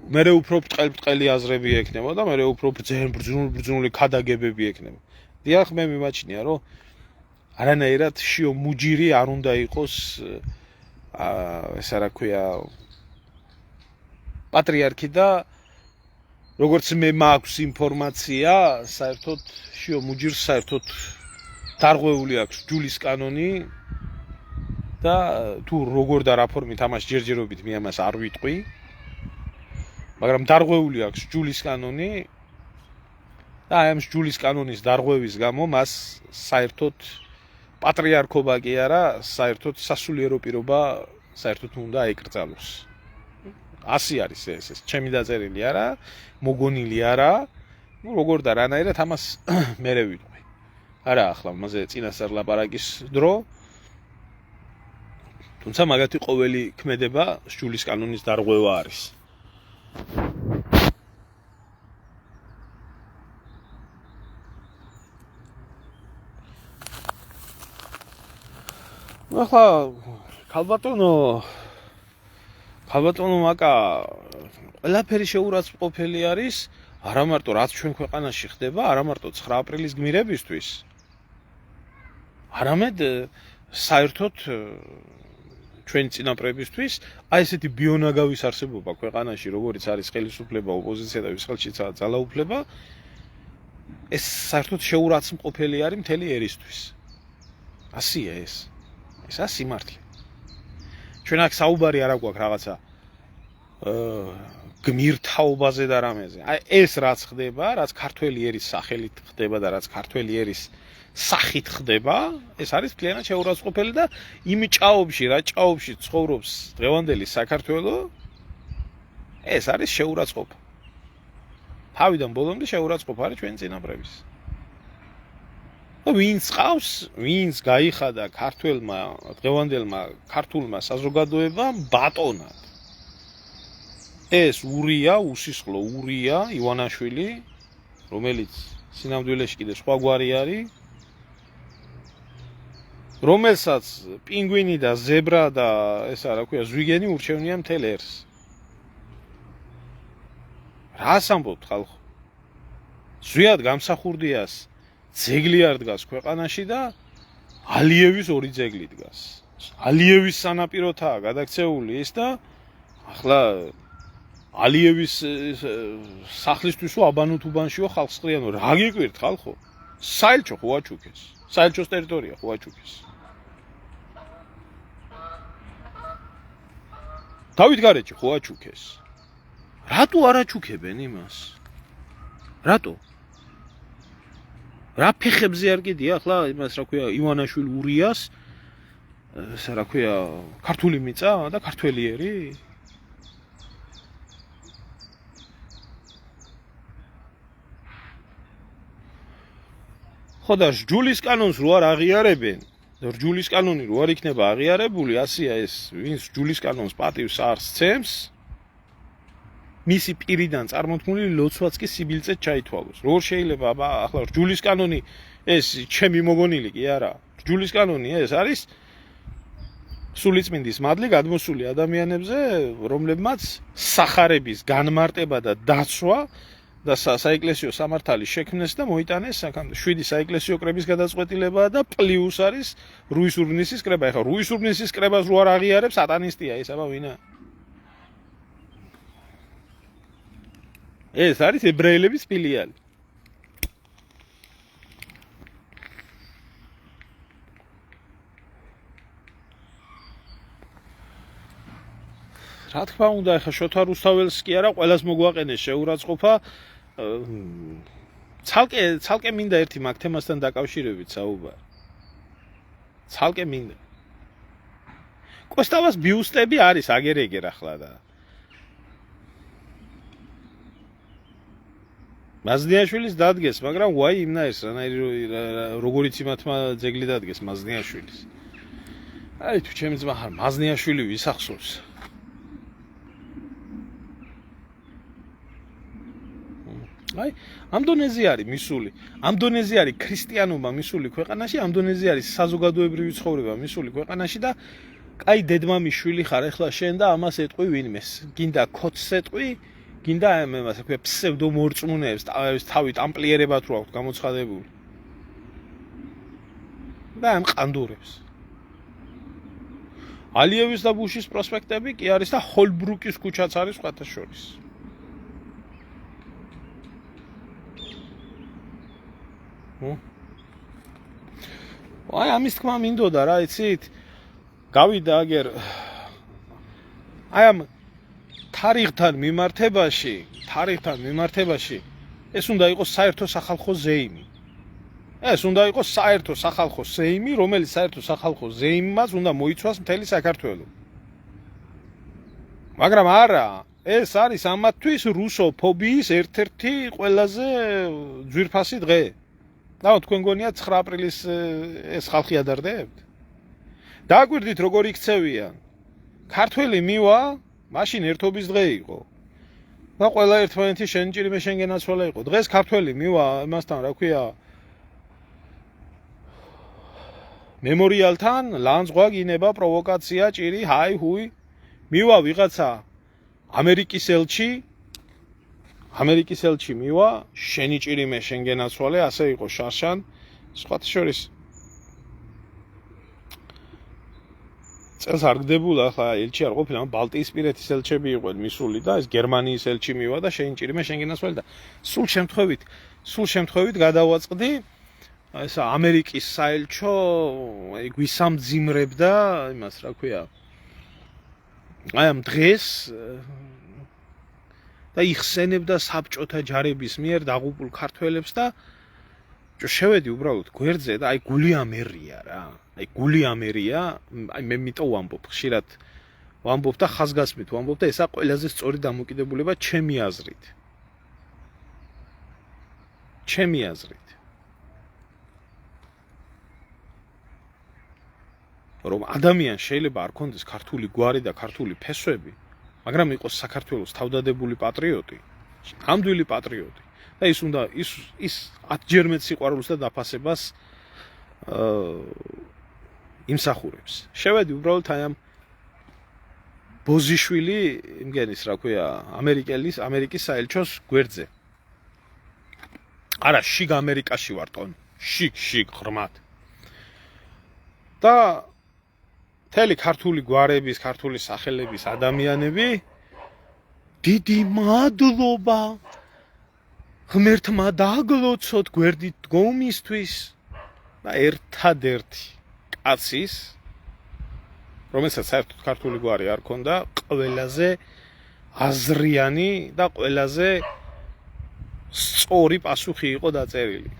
მერე უფრო ბრტყელი აზრები ექნება და მერე უფრო ბრძნული ქადაგებები ექნება. დიახ, მე მიმაჩნია, რომ არანაირად შიო მუჯირი არ უნდა იყოს ესა რა ქვია პატრიარქი და როგორც მე მაქვს ინფორმაცია, საერთოდ შიო მუჯირს საერთოდ დარღვეული აქვს ჯულის კანონი და თუ როგორ და რა ფორმით ამას ჯერჯერობით მე ამას არ ვიტყვი, მაგრამ დარღვეული აქვს ჯულის კანონი და აი ამ ჯულის კანონის დარღვევის გამო მას საერთოდ პატრიარქობა კი არა, საერთოდ სასულიერო პირობა საერთოდ უნდა აიკრძალოს. ასე არის ეს ჩემი დაწერილი არა, მოგონილი არა, როგორ და რანაირად ამას მერე ვიტყვი. არა ახლა მასე წინასწარ ლაპარაკის დრო, თუმცა მაგათი ყოველი ქმედება ჯულის კანონის დარღვევა არის. ახლა ქალბატონო მაკა ყველაფერი შეურაცხმყოფელი არის, არა მარტო რაც ჩვენ ქვეყანაში ხდება, არა მარტო 9 აპრილის გმირებისთვის. არამედ საერთოდ ჩვენ წინაპრებისთვის აი ესეთი ბიონაგავის არსებობა ქვეყანაში, როგორც არის ხელისუფლება, ოპოზიცია და ვის ხელშიცაა ძალაუფლება, ეს საერთოდ შეურაცხმყოფელი არის მთელი ერისთვის. ასია ეს. ესა სიმართლე. ჩვენ აქ საუბარი არ აქვს რაღაცა გმირთაობაზე და რამეზე. აი ეს რაც ხდება, რაც ქართველი ერის სახელით ხდება და რაც ქართველი ერის სახით ხდება, ეს არის მთლიანად შეურაცხმყოფელი და იმ ჭაობში, რა ჭაობში ცხოვრობს დღევანდელი საქართველო, ეს არის შეურაცხყოფა. თავიდან ბოლომდე შეურაცხყოფა არის ჩვენი წინაპრების. ვინც ყავს, ვინც გაიხადა ქართველმა, დღევანდელმა ქართულმა საზოგადოებამ ბატონად. ეს ურია, უსისხლო ურია ივანაშვილი, რომელიც სინამდვილეში კიდე სხვა გვარი არის, რომელსაც პინგვინი და ზებრა და ესა რა ქვია, ზვიგენი ურჩევნია მთელ ერს. რას ამბობთ ხალხო? ზვიად გამსახურდიას ძეგლი არ დგას ქვეყანაში და ალიევის ორი ძეგლი დგას. ალიევის სანაპიროთაა გადაქცეული ის და ახლა ალიევის სახლისთვისო აბანუთუბანშიო ხალხს ყრიანო რა გიკვირთ ხალხო? საელჩო ხო აჩუქეს. საელჩოს ტერიტორია ხო აჩუქეს. დავითგარეჯი ხო აჩუქეს. რატო არ აჩუქებენ იმას? რატო? რა ფეხებზე არ კიდია ახლა იმას რა ქვია ივანაშვილი ურიას ესა რა ქვია ქართული მიწა და ქართველი ერი? ხო და რჯულის კანონს რო არ აღიარებენ, რჯულის კანონი რო არ იქნება აღიარებული, ასია ეს, ვინც რჯულის კანონს პატივს არ სცემს, მისი პირიდან წარმოთქმული ლოცვაც კი სიბილწედ ჩაითვალოს. როგორ შეიძლება ახლა რჯულის კანონი ეს ჩემი მოგონილი კი არა. რჯულის კანონი ეს არის სულიწმინდის მადლი გადმოსული ადამიანებზე, რომლებმაც სახარების განმარტება და დაცვა და საეკლესიო სამართალი შექმნეს და მოიტანეს საკამდე 7 საეკლესიო კრების გადაწყვეტილება და პლუს არის რუისურნისის კრება. ეხლა რუისურნისის კრებას რო არ აღიარებს სატანისტია ეს აბა ვინა? ეს არის ებრაელების ფილიალი. რა თქმა უნდა, ეხლა შოთა რუსთაველს კი არა, ყველას მოგვაყენეს შეურაცხყოფა. ცალკე მინდა ერთი მაგ თემასთან დაკავშირებით საუბარი. ცალკე მინდა. კოსტავას ბიუსტები არის აგერ-ეგერ ახლა და მაზნიაშვილის დადგეს, მაგრამ ვაი იმნაირს რანაირი როგორიც იმათმა ძეგლი დადგეს მაზნიაშვილის. აი თუ ჩემი ძმა ხარ მაზნიაშვილი ვისახსოვს. აი ამ დონეზე არის მისული, ამ დონეზე არის ქრისტიანობა მისული ქვეყანაში, ამ დონეზე არის საზოგადოებრივი ცხოვრება მისული ქვეყანაში და კაი დედმამიშვილი ხარ ეხლა შენ და ამას ეტყვი ვინმეს. გინდა ქოთს ეტყვი, გინდა ამას აქვე ფსევდომორწმუნეებს თავი ტამპლიერებად რო აქვს გამოცხადებული. და ამ ყანდურებს. ალიევის და ბუშის პროსპექტები კი არის და ჰოლბრუკის ქუჩაც არის სხვათა შორის. აი ამის თქმა მინდოდა რა იცით? გავიდა აგერ აი ამ თარიღთან მიმართებაში ეს უნდა იყოს საერთო სახალხო ზეიმი. ეს უნდა იყოს საერთო სახალხო ზეიმი, რომელიც საერთო სახალხო ზეიმმაც უნდა მოიცვას მთელი საქართველო. მაგრამ არა, ეს არის ამათთვის რუსოფობიის ერთ-ერთი ყველაზე ძვირფასი დღე. და თქვენ გონიათ 9 აპრილის ეს ხალხი ადარდებთ? დააკვირდით როგორ იქცევიან. ქართველი მივა, მაშინ ერთობის დღე იყო. და ყველა ერთმანეთი შენჭირი მე შენ გენაცვალა იყო. დღეს ქართველი მივა, იმასთან რა ქვია, მემორიალთან ლანძღვა გინება პროვოკაცია ჭირი ჰაი ჰუი მივა ვიღაცა ამერიკის ელჩი მივა შენი ჭირი მე შენ გენაცვალე ასე იყო შარშან სხვათა შორის წელს არ გდებულა ახლა ელჩი არ ყოფილა ბალტიისპირეთის ელჩები იყვნენ მისული და ეს გერმანიის ელჩი მივა და შენი ჭირი მე შენ გენაცვალე და სულ შემთხვევით გადავაწყდი ეს ამერიკის საელჩო გვისამძიმრებდა იმას რა ქვია აი ამ დღეს და იხსენებდა საბჭოთა ჯარების მიერ დაღუპულ ქართველებს და შევედი უბრალოდ გვერდზე და აი გული ამერია რა აი გული ამერია აი მე მიტო ვამბობ ხშირად ვამბობ და ხაზგასმით ვამბობ და ესა ყველაზე სწორი დამოკიდებულება ჩემი აზრით რომ ადამიანს შეიძლება არ კონდეს ქართული გვარი და ქართული ფესვები, მაგრამ იყოს საქართველოს თავდადებული პატრიოტი, ნამდვილი პატრიოტი და ის უნდა ის 10-ჯერ მეტ სიყვარულს და დაფასებას იმსახურებს. შევედი უბრალოდ აი ამ ბოზიშვილი იმგენის რა ქვია ამერიკის საელჩოს გვერდზე. არა, შიგ ამერიკაში ვარ ტონ, შიგ ღრმად. და მთელი ქართული გვარების, ქართული სახელების ადამიანები დიდი მადლობა ღმერთმა დაგლოცოთ გვერდით დგომისთვის და ერთადერთი კაცის რომელსაც საერთოდ ქართული გვარი არ ქონდა ყველაზე აზრიანი და ყველაზე სწორი პასუხი იყო დაწერილი.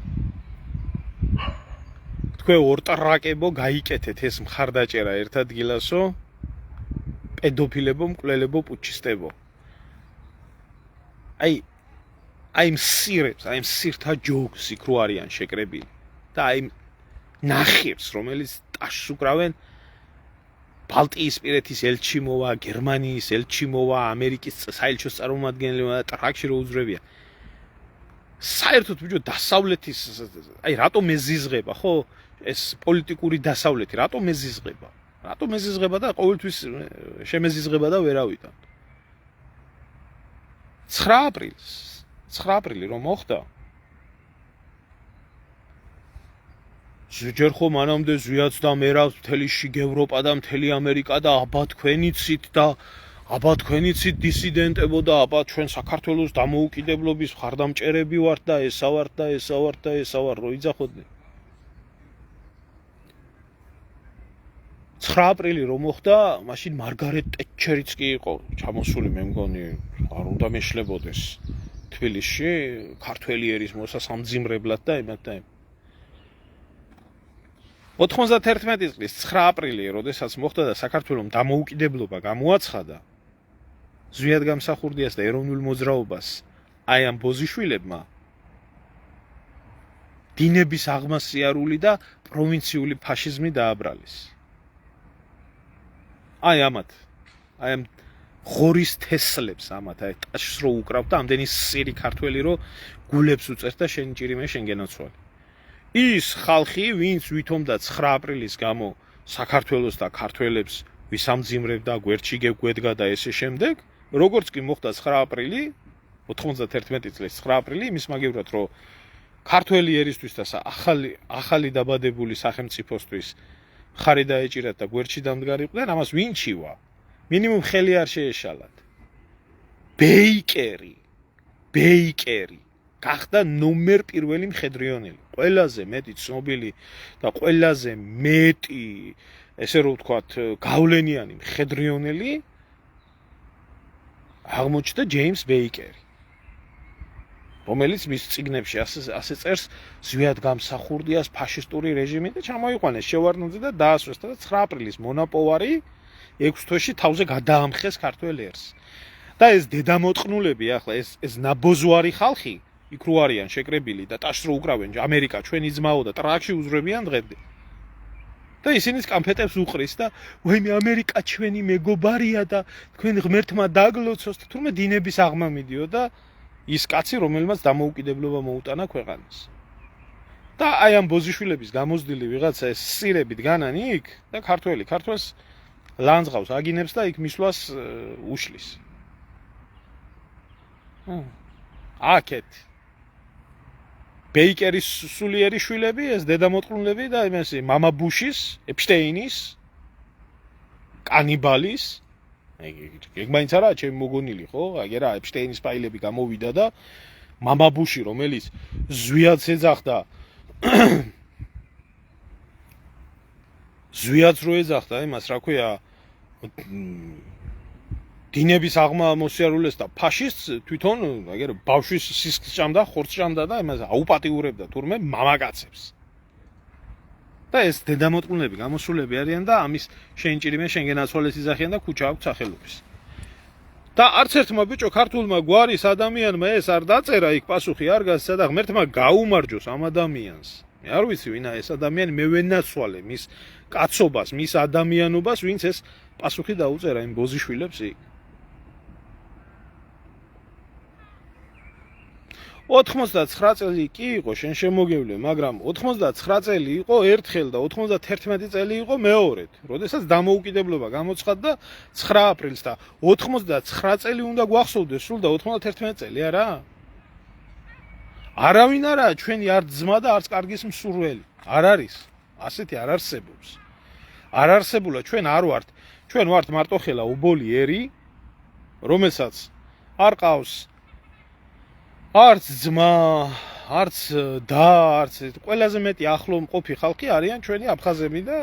თქვენ ორტრაკებო გაიკეთეთ ეს მხარდაჭერა ერთ ადგილასო პედოფილებო მკვლელებო პუჩისტებო. აი მსირთა ჯოგს იქ რო არიან შეკრებილი და აი ნახებს რომელიც ტაშს უკრავენ ბალტიისპირეთის ელჩი მოვა, გერმანიის ელჩი მოვა, ამერიკის საელჩოს წარმომადგენელი და ტრაქში რო უძრებიან. საერთოდ ბიჭო დასავლეთის აი რატომ ეზიზღება ხო ეს პოლიტიკური დასავლეთი რატომ ეზიზღება და ყოველთვის შემეზიზღება და ვერავიდან 9 აპრილი რომ მოხდა ჯერ ხო მანამდე ზვიაც და მერავს მთელი შიგ ევროპა და მთელი ამერიკა და აბა თქვენიცით დისიდენტებო და აბა ჩვენ საქართველოს დამოუკიდებლობის მხარდამჭერები ვართ და ესა ვართ რო იძახოდნენ 9 აპრილი რომ მოხდა მაშინ მარგარეტ ტეტჩერიც კი იყო ჩამოსული მე მგონი არ უნდა მეშლებოდეს თბილისში ქართველი ერის მოსასამძიმრებლად და იმათ და 91 წლის 9 აპრილი როდესაც მოხდა და საქართველოს დამოუკიდებლობა გამოაცხადა ზვიად გამსახურდიას და ეროვნულ მოძრაობას აი ამ ბოზიშვილებმა დინების აღმასიარული და პროვინციული ფაშიზმი დააბრალეს. აი ამ ღორის თესლებს ამათ აი ტაშს რო უკრავდა ამდენი სირი ქართველი რო გულებს უწერს და შენ ჭირი მე შენ გენაცვალე. ის ხალხი ვინც ვითომდა 9 აპრილის გამო საქართველოს და ქართველებს ვისამძიმრებდა გვერდში გეგვედგა და ესე შემდეგ როგორც კი მოხდა 9 აპრილი 91 წლის 9 აპრილი იმის მაგევრად რომ ქართველი ერისთვის და ახალი დაბადებული სახელმწიფოსთვის ხარი დაეჭირათ და გვერდში დამდგარიყვნენ ამას ვინ ჩივა მინიმუმ ხელი არ შეეშალათ ბეიკერი გახდა ნომერ პირველი მხედრიონელი ყველაზე მეტი ცნობილი და ყველაზე მეტი ესე რომ ვთქვათ გავლენიანი მხედრიონელი აღმოჩნდა ჯეიმს ბეიკერი რომელიც მის წიგნებში ასე წერს ზვიად გამსახურდიას ფაშისტური რეჟიმი და ჩამოიყვანეს შევარდნაძე და დაასვეს და 9 აპრილის მონაპოვარი 6 თვეში თავზე გადაამხეს ქართველ ერს და ეს დედამოტყნულები ახლა ეს ნაბოზვარი ხალხი იქ რო არიან შეკრებილი და ტაშს რო უკრავენ ამერიკა ჩვენი ძმაო და ტრაქში უძრებიან დღემდე და ისინი სკამფეტებს უყრის და ვაიმე ამერიკა ჩვენი მეგობარია და თქვენ ღმერთმა დაგლოცოს და თურმე დინების აღმა მიდიო და ის კაცი რომელმაც დამოუკიდებლობა მოუტანა ქვეყანას და აი ამ ბოზიშვილების გამოზდილი ვიღაცა ეს სირებით განან იქ და ქართველს ლანძღავს აგინებს და იქ მისვლას უშლის. აკეთ ბეიკერის სულიერი შვილები ეს დედამოწყლულები და იმასი მამა ბუშის, ეპშტეინის, კანიბალის ეგ მაინც არა ჩემი მოგონილი ხო? აი რა ეპშტეინის ფაილები გამოვიდა და მამა ბუში რომელიც ზვიადს ეძახდა ზვიადს რო ეძახდა იმას რა ქვია დინების აღმა მოსიარულეს და ფაშისტს თვითონ აგერ ბავშვის სისხლს ჭამდა, ხორცს ჭამდა და იმას აუპატიურებდა თურმე მამაკაცებს. და ეს დედამოწყლუნები გამოსულები არიან და ამის შეინჭირიმე შენგენ აცვალეს იძახიან და ქუჩა აქვს სახელობის. და არც ერთმა ბიჭო ქართულმა გვარის ადამიანმა ეს არ დაწერა იქ პასუხი არ გასცა და ღმერთმა გაუმარჯოს ამ ადამიანს. მე არ ვიცი ვინა ეს ადამიანი მე ვენაცვალე მის კაცობას, მის ადამიანობას, ვინც ეს პასუხი დაუწერა იმ ბოზიშვილებს იქ. 99 წელი კი იყო შენ შემოგევლე, მაგრამ 99 წელი იყო ერთხელ და 91 წელი იყო მეორედ, როდესაც დამოუკიდებლობა გამოცხადდა 9 აპრილს და 99 წელი უნდა გვახსოვდეს სულ და 91 წელი არა? არავინ არაა ჩვენი არ ძმა და არც კარგის მსურველი. არ არის. ასეთი არ არსებობს. არ არსებულა ჩვენ არ ვართ. ჩვენ ვართ მარტოხელა უბოლი ერი, რომელსაც არ ყავს არც ძმა, არც და, არც ყველაზე მეტი ახლო მყოფი ხალხი არიან ჩვენი აფხაზები და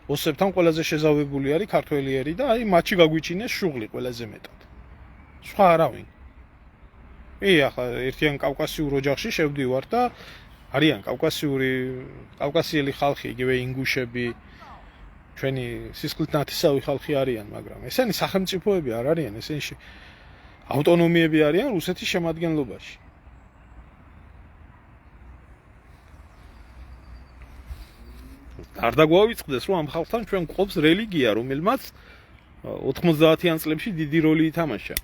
ოსებთან ყველაზე შეზავებული არის ქართველიერი და აი მათში გაგვიჩინეს შუღლი ყველაზე მეტად. სხვა არავინ. ახლა ერთიან კავკასიურ ოჯახში შევდივარ და არიან კავკასიელი ხალხი, იგივე ინგუშები, ჩვენი სისხლით ნათესავი ხალხი არიან, მაგრამ ესენი სახელმწიფოები არ არიან, ესენი ავტონომიები არიან რუსეთის შემადგენლობაში. არ დაგვავიწყდეს, რომ ამ ხალხთან ჩვენ გვყობს რელიგია, რომელმაც 90-იან წლებში დიდი როლი ითამაშა.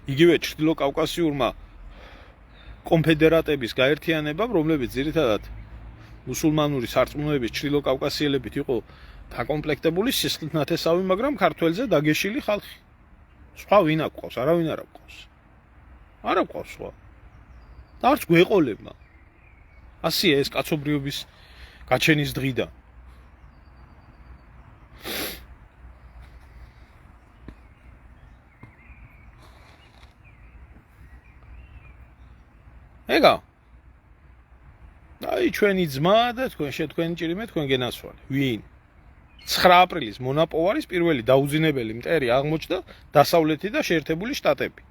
იგივე ჩრდილო კავკასიურმა კონფედერატების გაერთიანებამ, რომლებიც ძირითადად მუსულმანური სარწმუნოების ჩრდილო კავკასიელებით იყო დაკომპლექტებული სისხლით ნათესავი, მაგრამ ქართველზე დაგეშილი ხალხი. სხვა ვინ აქვს? არავინ არ აქვს. არ აქვს სხვა. და არც გვეყოლებმა. ასია ეს კაცობრიობის გაჩენის დღიდან. ეგა. აი ჩვენი ძმა და თქვენი ჭირიმე თქვენ გენაცვალე. ვინ? 9 აპრილის მონაპოვარის პირველი დაუძინებელი მტერი აღმოჩნდა დასავლეთი და შეერთებული შტატები.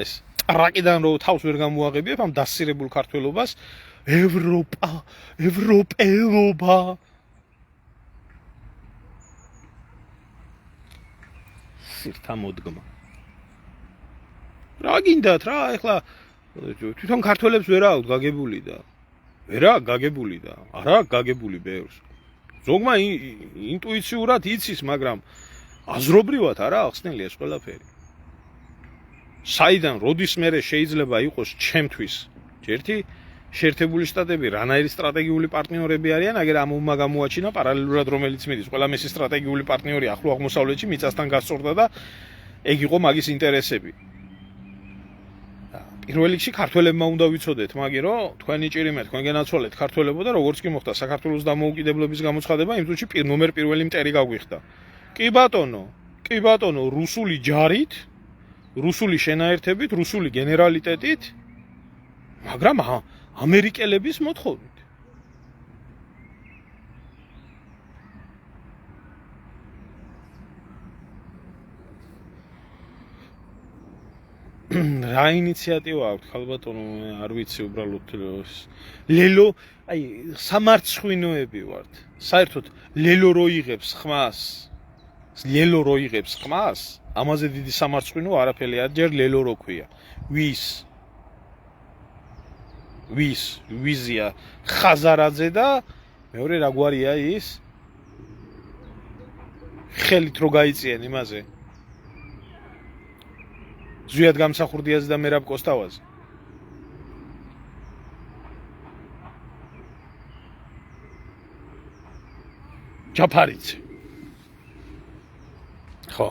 ეს ტრაკიდან რო თავს ვერ გამოაღებიებ ამ დასირებულ ქართველობას ევროპელობა სირთა მოდგმა რა გინდათ რა ეხლა თვითონ ქართველებს ვერ აქვთ გაგებული და ვერა გაგებული და არა გაგებული ბევრს ზოგმა ინტუიციურად იცის მაგრამ აზრობრივად არა ახსნელი ეს ყველაფერი საიდან როდის მერე შეიძლება იყოს ჩემთვის ერთი შეერთებული შტატები რანაირი სტრატეგიული პარტნიორები არიან აგერ ამმა გამოაჩინა პარალელურად რომელიც მიდის ყველა მისი სტრატეგიული პარტნიორი ახლო აღმოსავლეთში მიწასთან გასწორდა და ეგ იყო მაგის ინტერესები პირველ რიგში ქართველებმა უნდა ვიცოდეთ მაგის რომ თქვენი ჭირიმე თქვენ გენაცვალეთ ქართველებო და როგორც კი მოხდა საქართველოს დამოუკიდებლობის გამოცხადება იმ წუთში ნომერ პირველი მტერი გაგვიხდა კი ბატონო რუსული ჯარით რუსული შენაერთებით რუსული გენერალიტეტით მაგრამ ამერიკელების მოთხოვნით რა ინიციატივა აქვს ხალბატონო არ ვიცი უბრალოდ ლელო აი სამარცხვინოები ვართ საერთოდ ლელო რო იღებს ხმას ამაზე დიდი სამარცხვინო არაფერი არ ჯერ ლელო რო ქვია ვიზია ხაზარაძე და მეორე რა გვარია ის ხელით რო გაიწიან იმაზე ზვიად გამსახურდიაზე და მერაბ კოსტავაზე. ჯაფარიძე. ხო.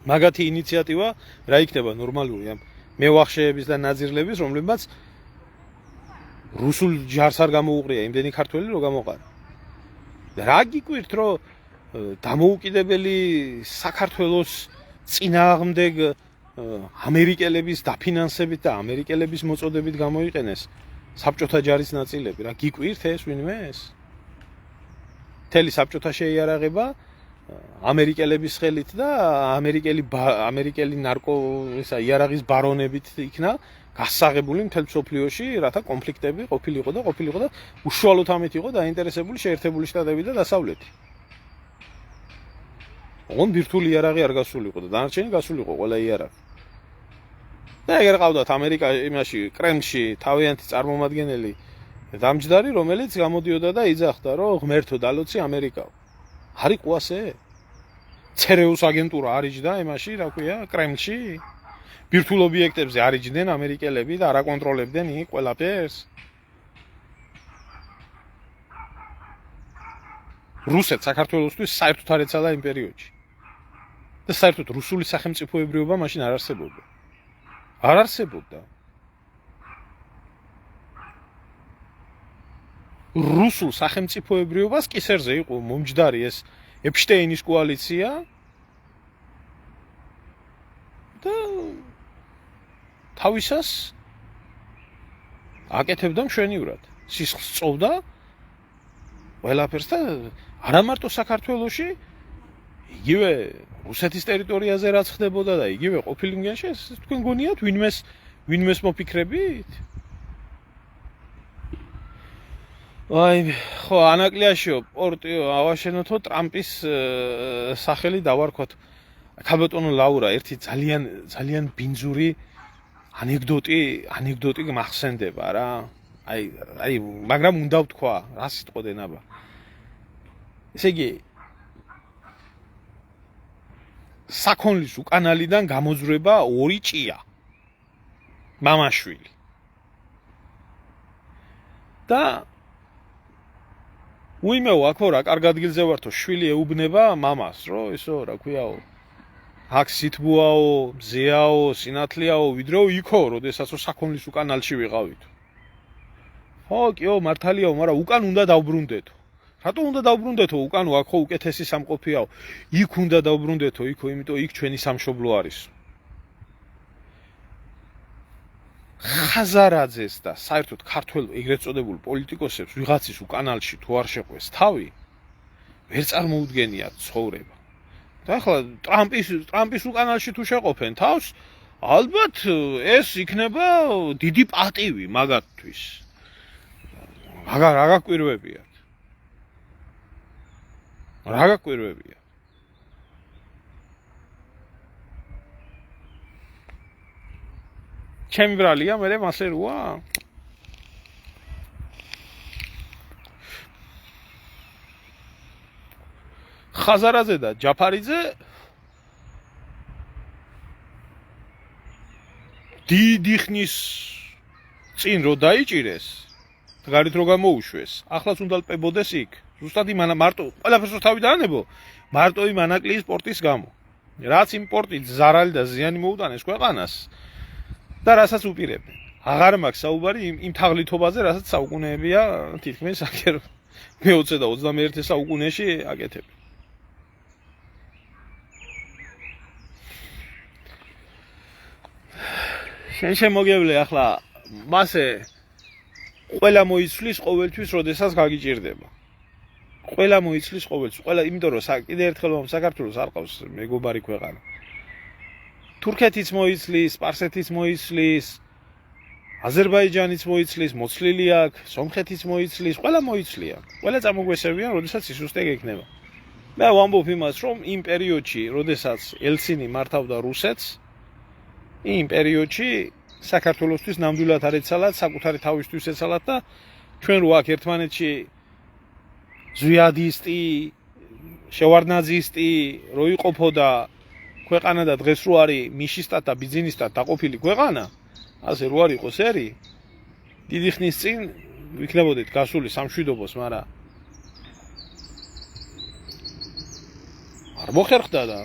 მაგათი ინიციატივა რა იქნება ნორმალური ამ მევახშეების და ნაძირლების, რომლებმაც რუსულ ჯარს არ გამოუყრია იმდენი ქართველი რო გამოყარა. რა გიკვირთ რომ დამოუკიდებელი საქართველოს წინააღმდეგ ამერიკელების დაფინანსებით და ამერიკელების მოწოდებით გამოიყენეს საბჭოთა ჯარის ნაწილები. რა გიკვირთ ეს ვინმე ეს? მთელი საბჭოთა შეიარაღება ამერიკელების ხელით და ამერიკელი ნარკო იარაღის ბარონებით იქნა გასაღებული მთელ მსოფლიოში, რათა კონფლიქტები ყოფილიყო და უშუალოდ ამით იყო დაინტერესებული შეერთებული შტატები და დასავლეთი. ოღონდ ბირთვული იარაღი არ გასულიყო და დანარჩენი გასულიყო ყველა იარაღი. და ეგრე ყავდათ იმაში კრემლში თავიანთი წარმომადგენელი დამჯდარი, რომელიც გამოდიოდა და იძახდა, რომ ღმერთო დალოცი ამერიკაო. არ იყო ასე? ცერეუს აგენტურა არიჯდა იმაში, რა ქვია, კრემლში? ბირთვულ ობიექტებზე არიჯდნენ ამერიკელები და არ აკონტროლებდნენ იქ ყველაფერს? რუსეთს საქართველოსთვის საერთოდ არ ეცალა იმ პერიოდში. და საერთოდ რუსული სახელმწიფოებრიობა მაშინ არ არსებობდა. არ არსებობდა. რუსულ სახელმწიფოებრიობას კისერზე იყო მომჯდარი ეს ეპშტეინის კოალიცია და თავისას აკეთებდა მშვენივრად. სისხლს წოვდა ყველაფერს და არა მარტო საქართველოში, იგივე რუსეთის ტერიტორიაზე რაც ხდებოდა და იგივე ყოფილი მგენში, თქვენ გონიათ ვინმეს მოფიქრებით? აი, ხო, ანაკლიაშიო პორტიო ავაშენოთო ტრამპის სახელი დავარქვათ. ქალბატონო ლაურა, ერთი ძალიან ბინძური ანეკდოტი მახსენდება რა. აი, მაგრამ უნდა ვთქვა, რა სიტყოდენ აბა. ესე იგი, საქონლის უკანალიდან გამოძვრება ორი ჭია. მამაშვილი. და უიმეო აქ რა კარგ ადგილზე ვართო, შვილი ეუბნება მამას, რომ ესო რა ქვიაო. აქ სითბუაო, მზეაო, სინათლეაო, ვიდრე იქო, როდესაც საქონლის უკანალში ვიყავით. ხო, კიო, მართალიაო, მაგრამ უკან უნდა დავბრუნდეთო. რატო უნდა დავბრუნდეთო უკანო, აქ ხო უკეთესი სამყოფიაო. იქ უნდა დავბრუნდეთო, იქო, იმიტომ იქ ჩვენი სამშობლო არის. ხაზარაძეს და საერთოდ ქართველ ეგრეთ წოდებულ პოლიტიკოსებს ვიღაცის უკანალში თუ არ შეყვეს თავი, ვერ წარმოუდგენიათ ცხოვრება. და ახლა ტრამპის უკანალში თუ შეყოფენ თავს, ალბათ ეს იქნება დიდი პატივი მაგათთვის. რა გაკვირვებიათ? რა გაკვირვებიათ? ჩემი ბრალია, მე მასე როა? ხაზარაძე და ჯაფარიძე დიდი ხნის წინ რო დაიჭირეს, გარეთ რო გამოუშვეს, ახლაც უნდა ლპებოდეს იქ. ზუსტად იმანა მარტო ყველაფერს რო თავი დაანებო, მარტო იმ ანაკლიის სპორტის გამო. რაც იმ სპორტით ზარალი და ზიანი მოუტანეს ქვეყანას და რასაც უპირებდნენ. აღარ მაქვს საუბარი იმ თაღლითობაზე, რასაც საუკუნეებია თითქმის აქ მე-20 და 21 საუკუნეში აკეთებენ. შენ შემოგევლე ახლა მასე ყველა მოიცვლის ყოველთვის, როდესაც გაგიჭირდება. ყველა მოიცვლის ყოველთვის, ყველა, იმიტომ რომ კიდე ერთხელ რომ საქართველოს არ ყავს მეგობარი ქვეყანა. თურქეთიც მოიცვლის, სპარსეთიც მოიცვლის, აზერბაიჯანიც მოიცვლის, მოცლილი აქვს, სომხეთიც მოიცვლის, ყველა მოიცვლია. ყველა წამოგვესევიან, როდესაც სისუსტე გექნება. მე ვამბობ იმას, რომ იმ პერიოდში, როდესაც ელცინი მართავდა რუსეთს, იმ პერიოდში საქართველოსთვის ნამდვილად არ ეცალათ, საკუთარი თავისთვის ეცალათ და ჩვენ რო აქ ერთმანეთში ზვიადისტი შევარდნაძისტი რო იყოფოდა ქვეყანა და დღეს რო არის მიშისტად და ბიზნესთან დაყოფილი ქვეყანა, ასე რო არ იყოს ერი, დიდი ხნის წინ ვიქნებოდით გასული სამშვიდობოს, მაგრამ არ მოხერხდა და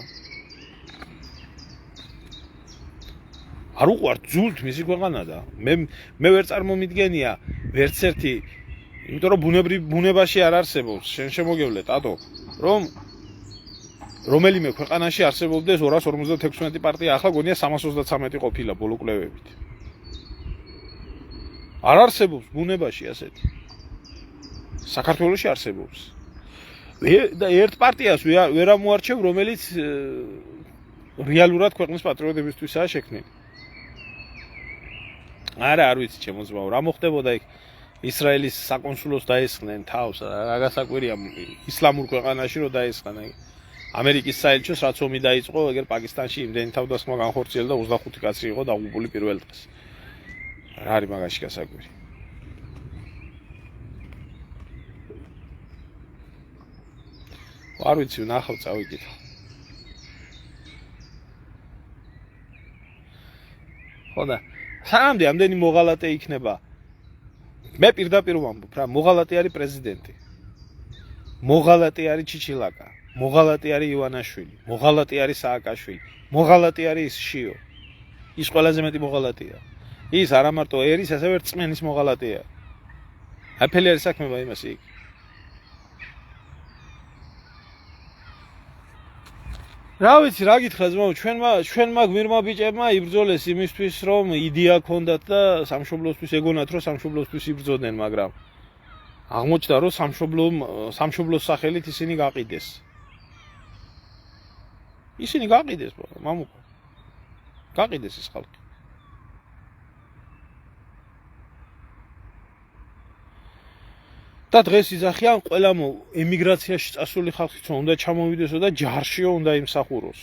არ უყვართ ძულთ მისი ქვეყანა და მე ვერ წარმომიდგენია ვერც ერთი, იმიტომ რომ ბუნებაში არ არსებობს, შენ შემოგევლე ტატო, რომ რომელიმე ქვეყანაში არსებობდეს 256 პარტია, ახლა გონია 333 ყოფილა ბოლო კვლევებით. არ არსებობს ბუნებაში ასეთი. საქართველოში არსებობს. და ერთ პარტიას ვერ ამოარჩევ, რომელიც რეალურად ქვეყნის პატრიოტებისთვისაა შექმნილი. არ ვიცი ჩემო ძმაო, რა მოხდებოდა იქ ისრაელის საკონსულოს დაესხნენ თავს, რა გასაკვირია ისლამურ ქვეყანაში რომ დაესხნენ. ამერიკის საელჩოს რაც ომი დაიწყო, ეგერ პაკისტანში იმდენი თავდასხმა განხორციელდა 25 კაცი იყო დაღუპული პირველ დღეს. რა არის მაგაში გასაკვირი? არ ვიცი, ნახავ წავიკითხო. ხოდა, სანამდე ამდენი მოღალატე იქნება. მე პირდაპირ ვამბობ, რა, მოღალატე არის პრეზიდენტი. მოღალატე არის ჩიჩილაკა. მოღალატე არის ივანაშვილი, მოღალატე არის სააკაშვილი, მოღალატე არის შიო. ის ყველაზე მეტი მოღალატეა. ის არა მარტო ერის, ასევე რწმენის მოღალატეა. აფელი არის საქმე იმას იქ. რა ვიცი, რა გითხრა ძმაო, ჩვენმა გმირმა ბიჭებმა იბრძოლეს იმისთვის, რომ იდეა ჰქონდათ და სამშობლოსთვის ეგონათ, რომ სამშობლოსთვის იბრძოდნენ, მაგრამ აღმოჩნდა, რომ სამშობლოს სახელით ისინი გაყიდეს. ისინი გაყიდეს, მამუკა. გაყიდეს ეს ხალხი. და დღეს იძახიან ყველამ ემიგრაციაში წასული ხალხიც უნდა ჩამოვიდესო და ჯარშიო უნდა იმსახუროს.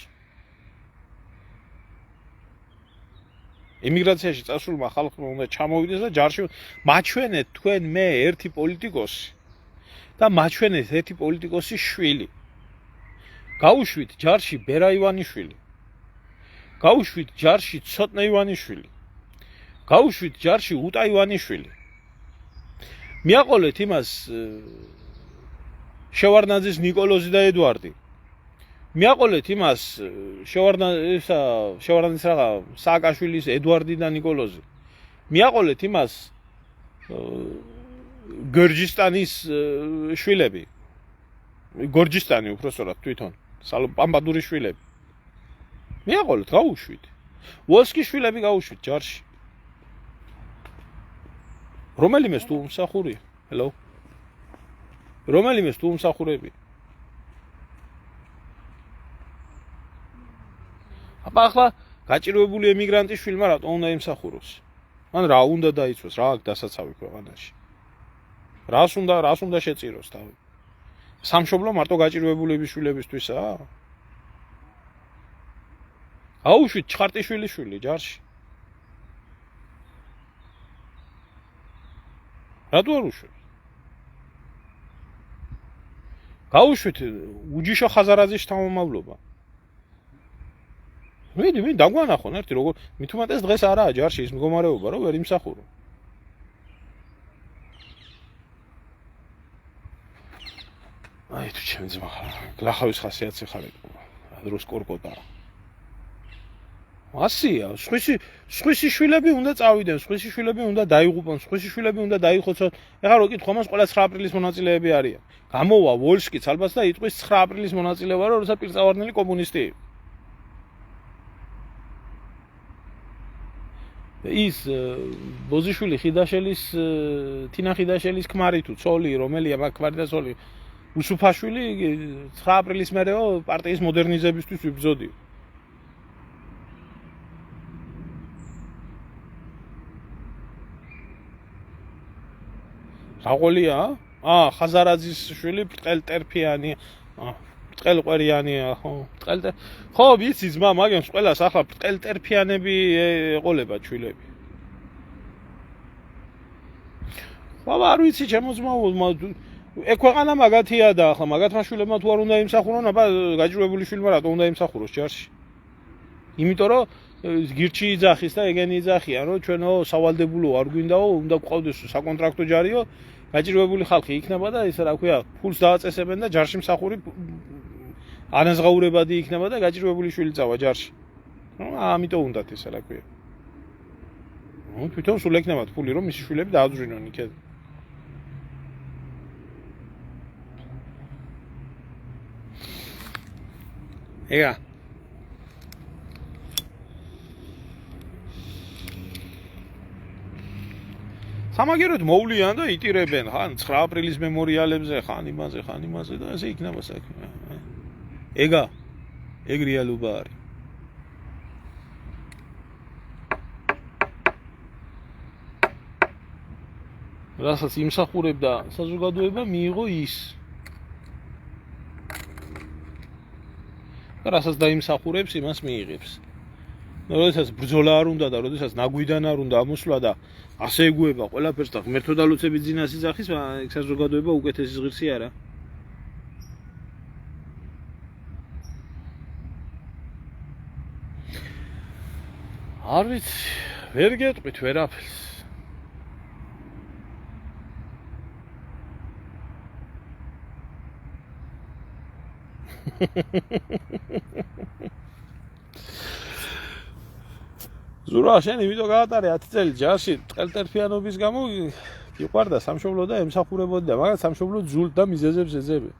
ემიგრაციაში წასულმა ხალხმა უნდა ჩამოვიდეს და ჯარში მაჩვენეთ თქვენ მე ერთი პოლიტიკოსი და მაჩვენეთ ერთი პოლიტიკოსის შვილი. გაუშვით ჯარში ბერა ივანიშვილი. გაუშვით ჯარში ცოტნე ივანიშვილი. გაუშვით ჯარში უტა ივანიშვილი. მიაყოლეთ იმას შევარდნაძის ნიკოლოზი და ედვარდი. მიაყოლეთ იმას შევარდნაძის რაღა სააკაშვილის ედვარდი და ნიკოლოზი. მიაყოლეთ იმას გორჯისტანის შვილები. გორჯისტანი უბრალოდ თვითონ პამპადურის შვილები. მიაყოლეთ, გაუშვით. ვოლსკის შვილები გაუშვით ჯარში. რომელიმეს თუ უმსახურია? ჰელო. რომელიმეს თუ უმსახურები? ახლა გაჭირვებული ემიგრანტის შვილმა რატო უნდა იმსახუროს? მან რა უნდა დაიცვას, რა აქვს დასაცავი ქვეყანაში? რას უნდა შეწიროს თავი? სამშობლო მარტო გაჭირვებულების შვილებისთვისაა? აუშვით ჩხარტიშვილის შვილი ჯარში. რატო არ უშვებს? გაუშვით უჯიშო ხაზარაძის შთამომავლობა. მე დაგვანახონ ერთი როგორ მით უმეტეს დღეს არაა ჯარში ის მდგომარეობა, რომ ვერ იმსახურო. აი თუ ჩემი ძმა გლახავის ხასიათზე ხარ ეკო. დროს კორკოტა. ასია, სხვისი შვილები უნდა წავიდნენ, სხვისი შვილები უნდა დაიღუპონ, სხვისი შვილები უნდა დაიხოცონ. ეხლა რო კითხო, მას ყველა 9 აპრილის მონაწილეები არიან. გამოვა ვოლშკიც ალბათ და იტყვის 9 აპრილის მონაწილე ვარ, როცა პირწავარდნელი კომუნისტი. ის ბოზიშვილი ხიდაშელის, თინა ხიდაშელის ქმარი თუ ცოლი, რომელია მაგ ქმარი და ცოლი. უსუფაშვილი 9 აპრილის მერეო პარტიის მოდერნიზებისთვის ვიბრძოდი. რაყოლია? ხაზარაძის შვილი ბრტყელტერფიანი, ბრტყელყვერიანია, ხო? ხო, ვიცი ძმა, მაგებს ყველას ახლა ბრტყელტერფიანები ეყოლება ჩვილები. ხო, არ ვიცი, ჩემო ძმაო, ეგ ქვეყანა მაგათია და ახლა მაგათმა შვილებმა თუ არ უნდა იმსახურონ, აბა გაჭირვებული შვილმა რატო უნდა იმსახუროს ჯარში? იმიტომ რომ გირჩი იძახის და ეგენი იძახიან, რომ ჩვენო სავალდებულო არ გვინდაო, უნდა გვყავდეს საკონტრაქტო ჯარიო, გაჭირვებული ხალხი იქნება და ისე რა ქვია, ფულს დააწესებენ და ჯარში მსახური ანაზღაურებადი იქნება და გაჭირვებული შვილი წავა ჯარში. ამიტომ უნდათ ისე რა ქვია. თვითონ სულ ექნებათ ფული, რომ მისი შვილები დააძვრინონ იქეთ. ეგა სამაგეროდ მოვლიან და იტირებენ ხან 9 აპრილის მემორიალებზე, ხან იმაზე და ესე იქნება საქმე. ეგ რეალობა არის. რასაც იმსახურებდა საზოგადოება მიიღო ის. და რასაც დაიმსახურებს, იმას მიიღებს. როდესაც ბრძოლა არ უნდა და როდესაც ნაგვიდან არ უნდა ამოსვლა და ასე ეგუება ყველაფერს და ღმერთო დალოცებით ძინას იძახის, ეგ საზოგადოება უკეთესი ღირსი არა. არ ვიცი, ვერ გეტყვით ვერაფერს. ზურა შენ იმიტომ გაატარე 10 წელი ჯარში ტყელტერფიანობის გამო გიყვარდა სამშობლო და ემსახურებოდი და მაგათ სამშობლო ძულთ და მიზეზებს ეძებე.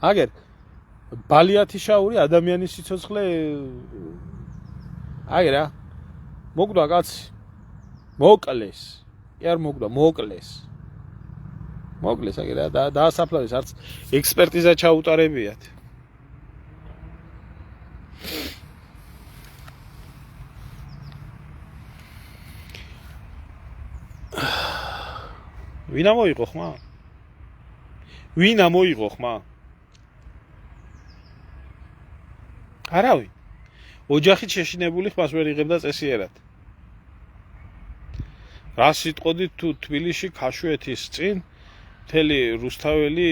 აგერ ბალიათიშაური ადამიანის სიცოცხლე აგერა მოგდა კაცი მოკლეს კი არ მოგდა მოკლეს აგერა და დაასაფლავეს არც ექსპერტიზა ჩაუტარებიათ. ვინ ამოიღო ხმა? არავინ. ოჯახით შეშინებული ხმას ვერ იღებდა წესიერად. რა სიტყოდით თუ თბილისში ქაშვეთის წინ მთელი რუსთაველი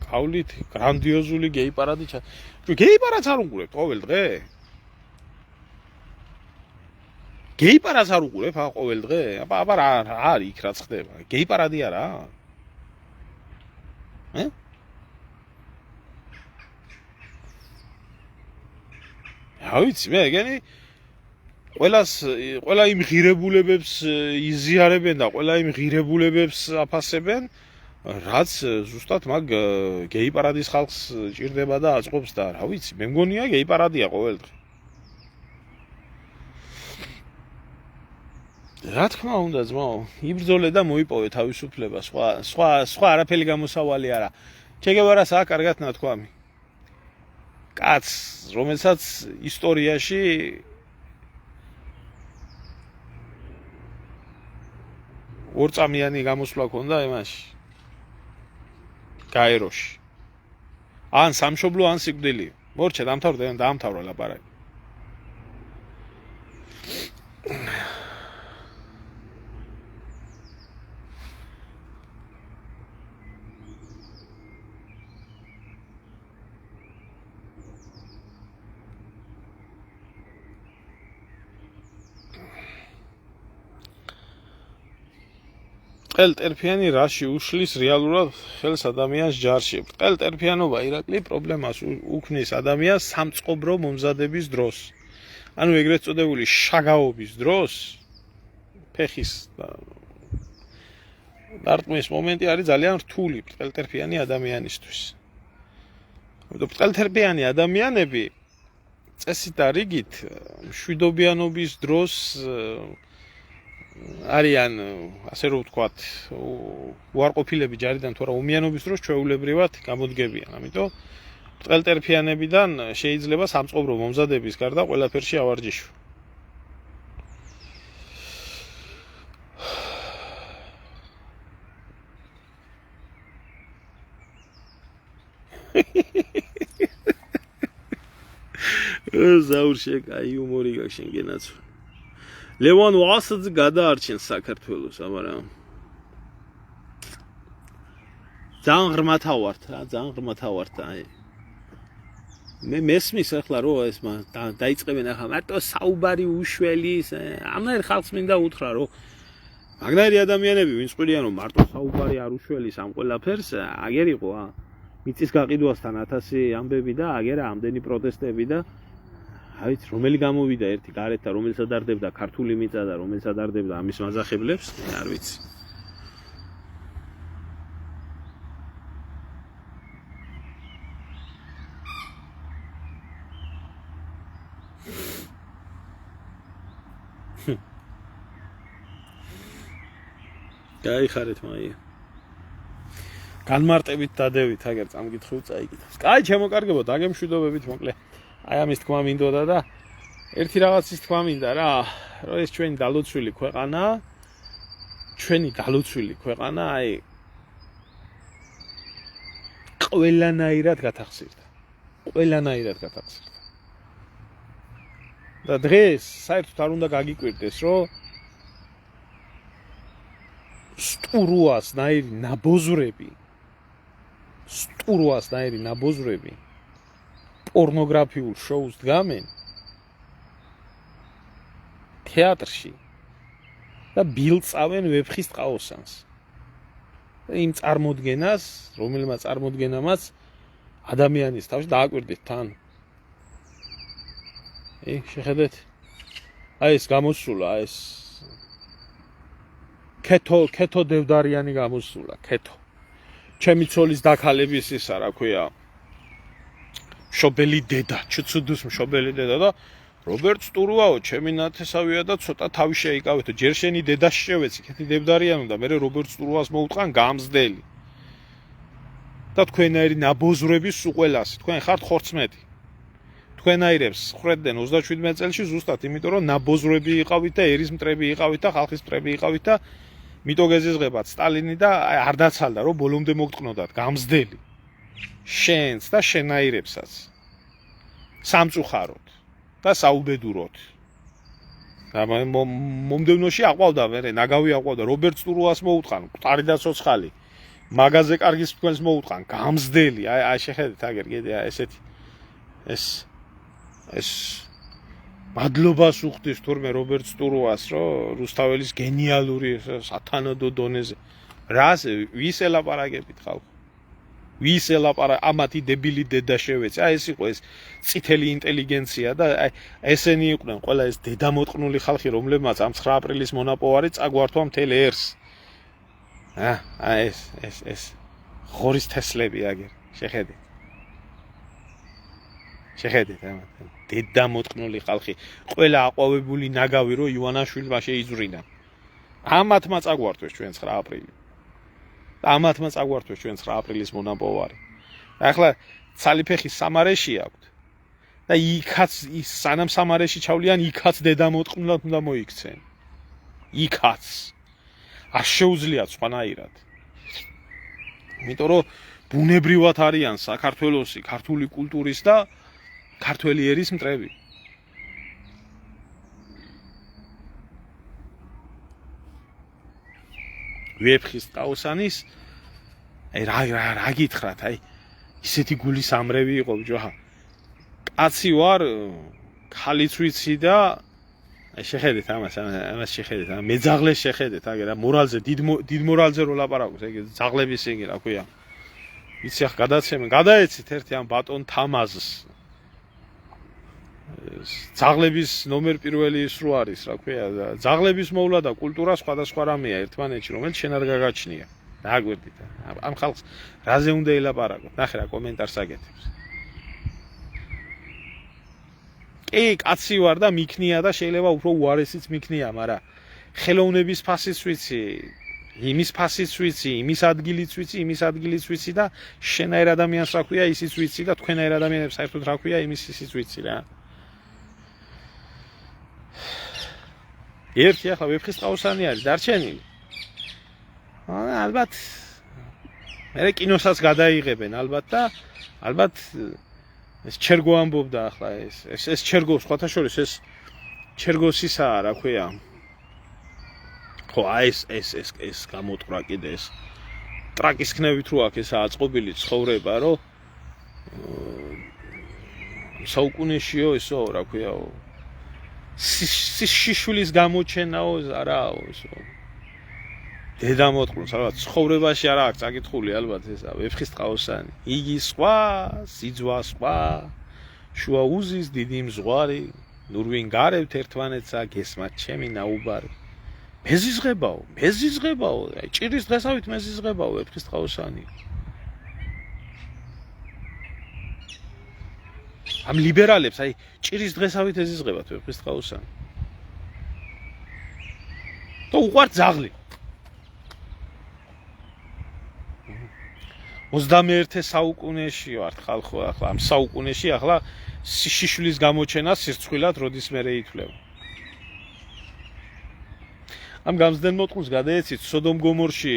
ყავლით გრანდიოზული გეი პარადი გეი პარადს არ უყურებთ ყოველ დღე? გეი პარადს არ უყურებ ყოველ დღე? აბა რა არის იქ რაც ხდება? გეი პარადი არა? რა ვიცი მე ეგენი ყველა იმ ღირებულებებს იზიარებენ და ყველა იმ ღირებულებებს აფასებენ, რაც ზუსტად მაგ გეი პარადის ხალხს ჭირდება და აწყობს და რა ვიცი, მე მგონია გეი პარადია ყოველ დღე. რა თქმა უნდა ძმაო, იბრძოლე და მოიპოვე თავისუფლება, სხვა არაფერი გამოსავალი არა. ჩეგევარას აქვს კარგად ნათქვამი. კაცს, რომელსაც ისტორიაში ორწამიანი გამოსვლა ქონდა იმაში გაეროში. ან სამშობლო, ან სიკვდილი. მორჩა დაამთავრა ლაპარაკი. ტყელტერფიანი რაში უშლის რეალურად ხელს ადამიანს ჯარში. ტყელტერფიანობა ირაკლი პრობლემას უქმნის ადამიანს სამწყობრო მომზადების დროს. ანუ ეგრეთ წოდებული შაგაობის დროს ფეხის დარტყმის მომენტი არის ძალიან რთული ტყელტერფიანი ადამიანისთვის. ამიტომ ტყელტერფიანი ადამიანები წესით და რიგით მშვიდობიანობის დროს არიან ასე რომ ვთქვათ უარყოფილები ჯარიდან თუ არა უმიანობის დროს ჩვეულებრივად გამოდგებიან. ამიტომ ტყელტერფიანებიდან შეიძლება სამწყობრო მომზადების გარდა ყველაფერში ავარჯიშო. ზაურშე, კაი იუმორი გაქვს შენ გენაცვლ. ლევან ვასაძე გადაარჩენს საქართველოს, მაგრამ ძალიან ღრმათა ვართ რა, ძალიან ღრმათა ვართ აი. მე მესმის ახლა რომ ეს დაიწყებენ ახლა მარტო საუბარი უშველის, ამნაირ ხალხს მინდა უთხრა რომ მაგნაირი ადამიანები ვინც ყვირიან რომ მარტო საუბარი არ უშველის ამ ყველაფერს, აგერ იყო მიწის გაყიდვასთან 1000 ამბები და აგერ ამდენი პროტესტები და აი რომელი გამოვიდა ერთი გარეთ და რომელსაც ადარდებდა ქართული მიწა და რომელსაც ადარდებდა ამის მაზახებლებს, არ ვიცი. გაიხარეთ მაია. განმარტებით დადევით, აგერ წამკითხავ წაიკითხავს. კაი, ჩემო კარგებო, დაგემშვიდობებით მოკლე. აი ამის თქმა მინდოდა და ერთი რაღაცის თქმა მინდა რა, რომ ეს ჩვენი დალოცვილი ქვეყანა, აი ყველანაირად გათახსირდა. და დღეს საერთოდ არ უნდა გაგიკვირდეს, რომ სტურუასნაირი ნაბოზრები პორნოგრაფიულ შოუს დგამენ თეატრში და ბილწავენ ვეფხის ტყაოსანს. იმ წარმოდგენას, რომელმაც წარმოდგენამაც ადამიანის თავში დააკვირდით თან. შეხედეთ. აი ეს გამოსულა, ეს ქეთო დევდარიანი გამოსულა, ქეთო. ჩემი ცოლის დაქალების ისა რა ქვია. მშობელი დედა, ჩუცუდუს მშობელი დედა და რობერტ სტურუაო, ჩემი ნათესავია და ცოტა თავი შეიკავეთო. ჯერ შენი დედა შევეცი, ქეთი დევდარიანი და მე რობერტ სტურუას მოუტყან გამზდელი. და თქვენაირი ნაბოზრების უყველასი, თქვენ ხართ ხორცმეტი. თქვენაირებს ხრედდნენ 37 წელში ზუსტად, იმიტომ რომ ნაბოზრები იყავით და ერის მტრები იყავით და ხალხის მტრები იყავით და მიტოგეზიზღებათ სტალინი და არ დაცალდა რომ ბოლომდე მოგტყნოდათ გამზდელი. შენს და შენაირებსაც სამწუხაროდ და საუბედუროდ. მომდევნოში აყვავდა მე ნაგავი აყვავდა რობერტ სტურუას მოუტყან, მყარი და ცოცხალი. მაგაზე კარგის თქვენს მოუტყან, გამზდელი. აი შეხედეთ აგერ კიდე ესეთი ეს მადლობას უხდის თურმე რობერტ სტურუას, რომ რუსთაველის გენიალური სათანადო დონეზე. რაზე ვის ელაპარაკებით ხალხო? ვის ელაპარაკ ამათი დებილი დედა შევეცი. აი ეს იყო ეს წითელი ინტელიგენცია და აი ესენი იყვნენ ყველა ეს დედამოტყნული ხალხი, რომლებმაც ამ 9 აპრილის მონაპოვარი წაგვართვა მთელ ერს. აი ეს ღორის თესლები აგერ შეხედეთ. შეხედეთ დედამოტყნული ხალხი, ყველა აყვავებული ნაგავი რომ ივანაშვილმა შეიძვრინა. ამათმა წაგვართვეს ჩვენ 9 აპრილი. ამათმა წაგვართვეს ჩვენ 9 აპრილის მონაპოვარი. ახლა ცალიფეხი სამარეში აქვთ. და იქაც სანამ სამარეში ჩავლიან, იქაც დედამოტყნულად უნდა მოიქცენ. იქაც არ შეუძლიათ სხვანაირად. იმიტომ რომ ბუნებრივად არიან საქართველოსი, ქართული კულტურის და ქართველი ერის მტრები. ვეფხის ტყაოსანის აი რა გითხრათ, აი ისეთი გულის ამრევი იყო ბიჭო. კაცი ვარ, ხალიც ვიცი და აი შეხედეთ ამას შეხედეთ, მეძაღლეს შეხედეთ, აგერ მორალზე დიდ მორალზე რო ლაპარაკობს, ეგ ძაღლების იგი რა ქვია. ვიცი ახ გადაეცით ერთი ამ ბატონ თამაზს. ძაღლების ნომერ პირველი ის რო არის, რა ქვია, ძაღლების მოვლა და კულტურა სხვადასხვა რამეა ერთმანეთში, რომელიც შენ არ გაგაჩნია. დააგვირდით. ამ ხალხს რაზე უნდა ელაპარაკოთ? ნახე რა კომენტარს აკეთებს. კი, კაცი ვარ და მიქნია და შეიძლება უფრო უარესიც მიქნია, მაგრამ ხელოვნების ფასიც ვიცი, იმის ფასიც ვიცი, იმის ადგილიც ვიცი და შენაერ ადამიანს რა ქვია, ისიც ვიცი და თქვენაერ ადამიანებს საერთოდ რა ქვია, იმის ისიც ვიცი რა. ერთი ახლა ვეფხის ტყაოსანი არის დარჩენილი. ალბათ მე კინოსაც გადაიღებენ ალბათ და ალბათ ეს ჩერგო ამბობდა ახლა ეს ჩერგო სხვათა შორის ეს ჩერგოსისა რა ქვია ხო აი ეს გამოტყრა კიდე ეს ტრაკის ხნევით რო აქ ესაა აწყობილი ცხოვრება რომ საუკუნეშიო ესო რა ქვია შიშვილის გამოჩენაო არაო ესო დედა მოტყრუნს ალბათ ცხოვრებაში არა აქვს წაკითხული ალბათ ესა ვეფხისტყაოსანი იგი სხვა სიძვა სხვა შუა უზის დიდი მზღვარი ნურვინ გარევთ ერთმანეთსა გესმათ ჩემი ნაუბარი მეზიზღებაო აი ჭირის დღესავით მეზიზღებაო ვეფხისტყაოსანი ამ ლიბერალებს აი ჭირის დღესავით ეზიზღებათ ვეფხისტყაოსანი და უყვართ ძაღლი 21 საუკუნეში ვართ ხალხო ახლა ამ საუკუნეში ახლა შიშვილის გამოჩენა სირცხვილად როდის მერე ითვლება ამ გამზდენ მოტყუნს გადაეცით სოდომ გომორში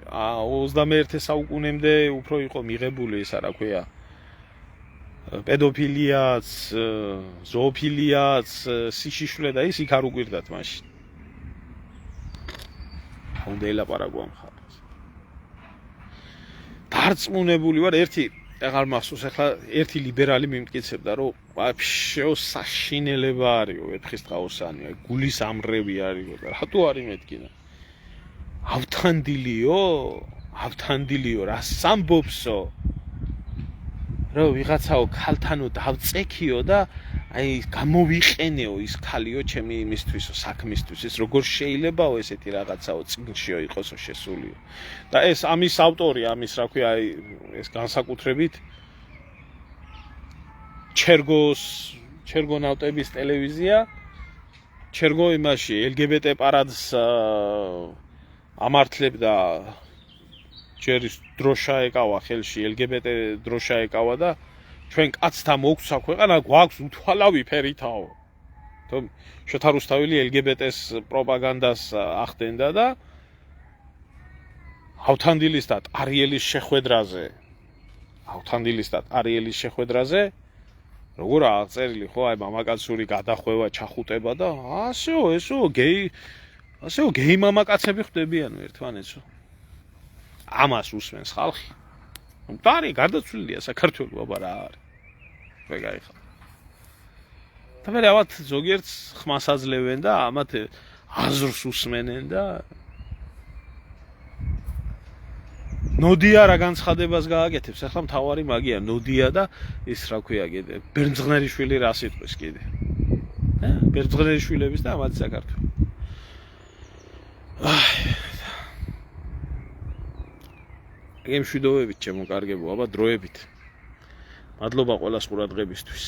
21 საუკუნემდე უფრო იყო მიღებული ისა რა ქვია პედოფილიაც ზოოფილიაც სიშიშვლე და ის იქ არ უკვირდათ მაშინ უნდა ელაპარაკო ამ ხალხს დარწმუნებული ვარ ერთი აღარ მახსოვს ახლა ერთი ლიბერალი მიმტკიცებდა რომ ვაფშეო საშინელება არისო ვეფხისტყაოსანი აი გულის ამრევი არისო და რატო არის მეთქინა ავთანდილიო რა სამბობსო რომ ვიღაცაო ქალთანო დავწექიო და აი გამოვიყენეო ის ქალიო ჩემი იმისთვისო საქმისთვის ეს როგორ შეიძლებაო ესეთი რაღაცაო წიგნშიო იყოსო შესულიო და ეს ამის ავტორი ამის რა ქვია აი ეს განსაკუთრებით ჩერგო ნავტების ტელევიზია ჩერგო იმაში LGBT პარადს ამართლებდა ჯერ დროშა ეკავა ხელში LGBT დროშა ეკავა და ჩვენ კაცთა მოგვცა ქვეყანა გვაქვს უთვალავი ფერითაო თუმ შოთა რუსთაველი LGBT-ს პროპაგანდას ახდენდა და ავთანდილის და არიელის შეხვედრაზე როგორ აღწერილი ხო აი მამაკაცური გადახვევა ჩახუტება და ასეო გეი მამაკაცები ხდებიან ერთმანეთსო ამას უსმენს ხალხი მტარი გარდაცვლილია საქართველოს აბა რა არის ვეგაიხა და მე ავთ ზოგიერთ ხმას აძლევენ და ამათ აზრს უსმენენ და ნოდია რა განცხადებას გააკეთებს ახლა მთავარი მაგია ნოდია და ის რა ქვია კიდე ბერძღნერიშვილი რა სიტყვის კიდე ბერძღნერიშვილების და ამათ საქართველოს გემშვიდობებით ჩემო კარგებო აბა დროებით მადლობა ყველას ყურადღებისთვის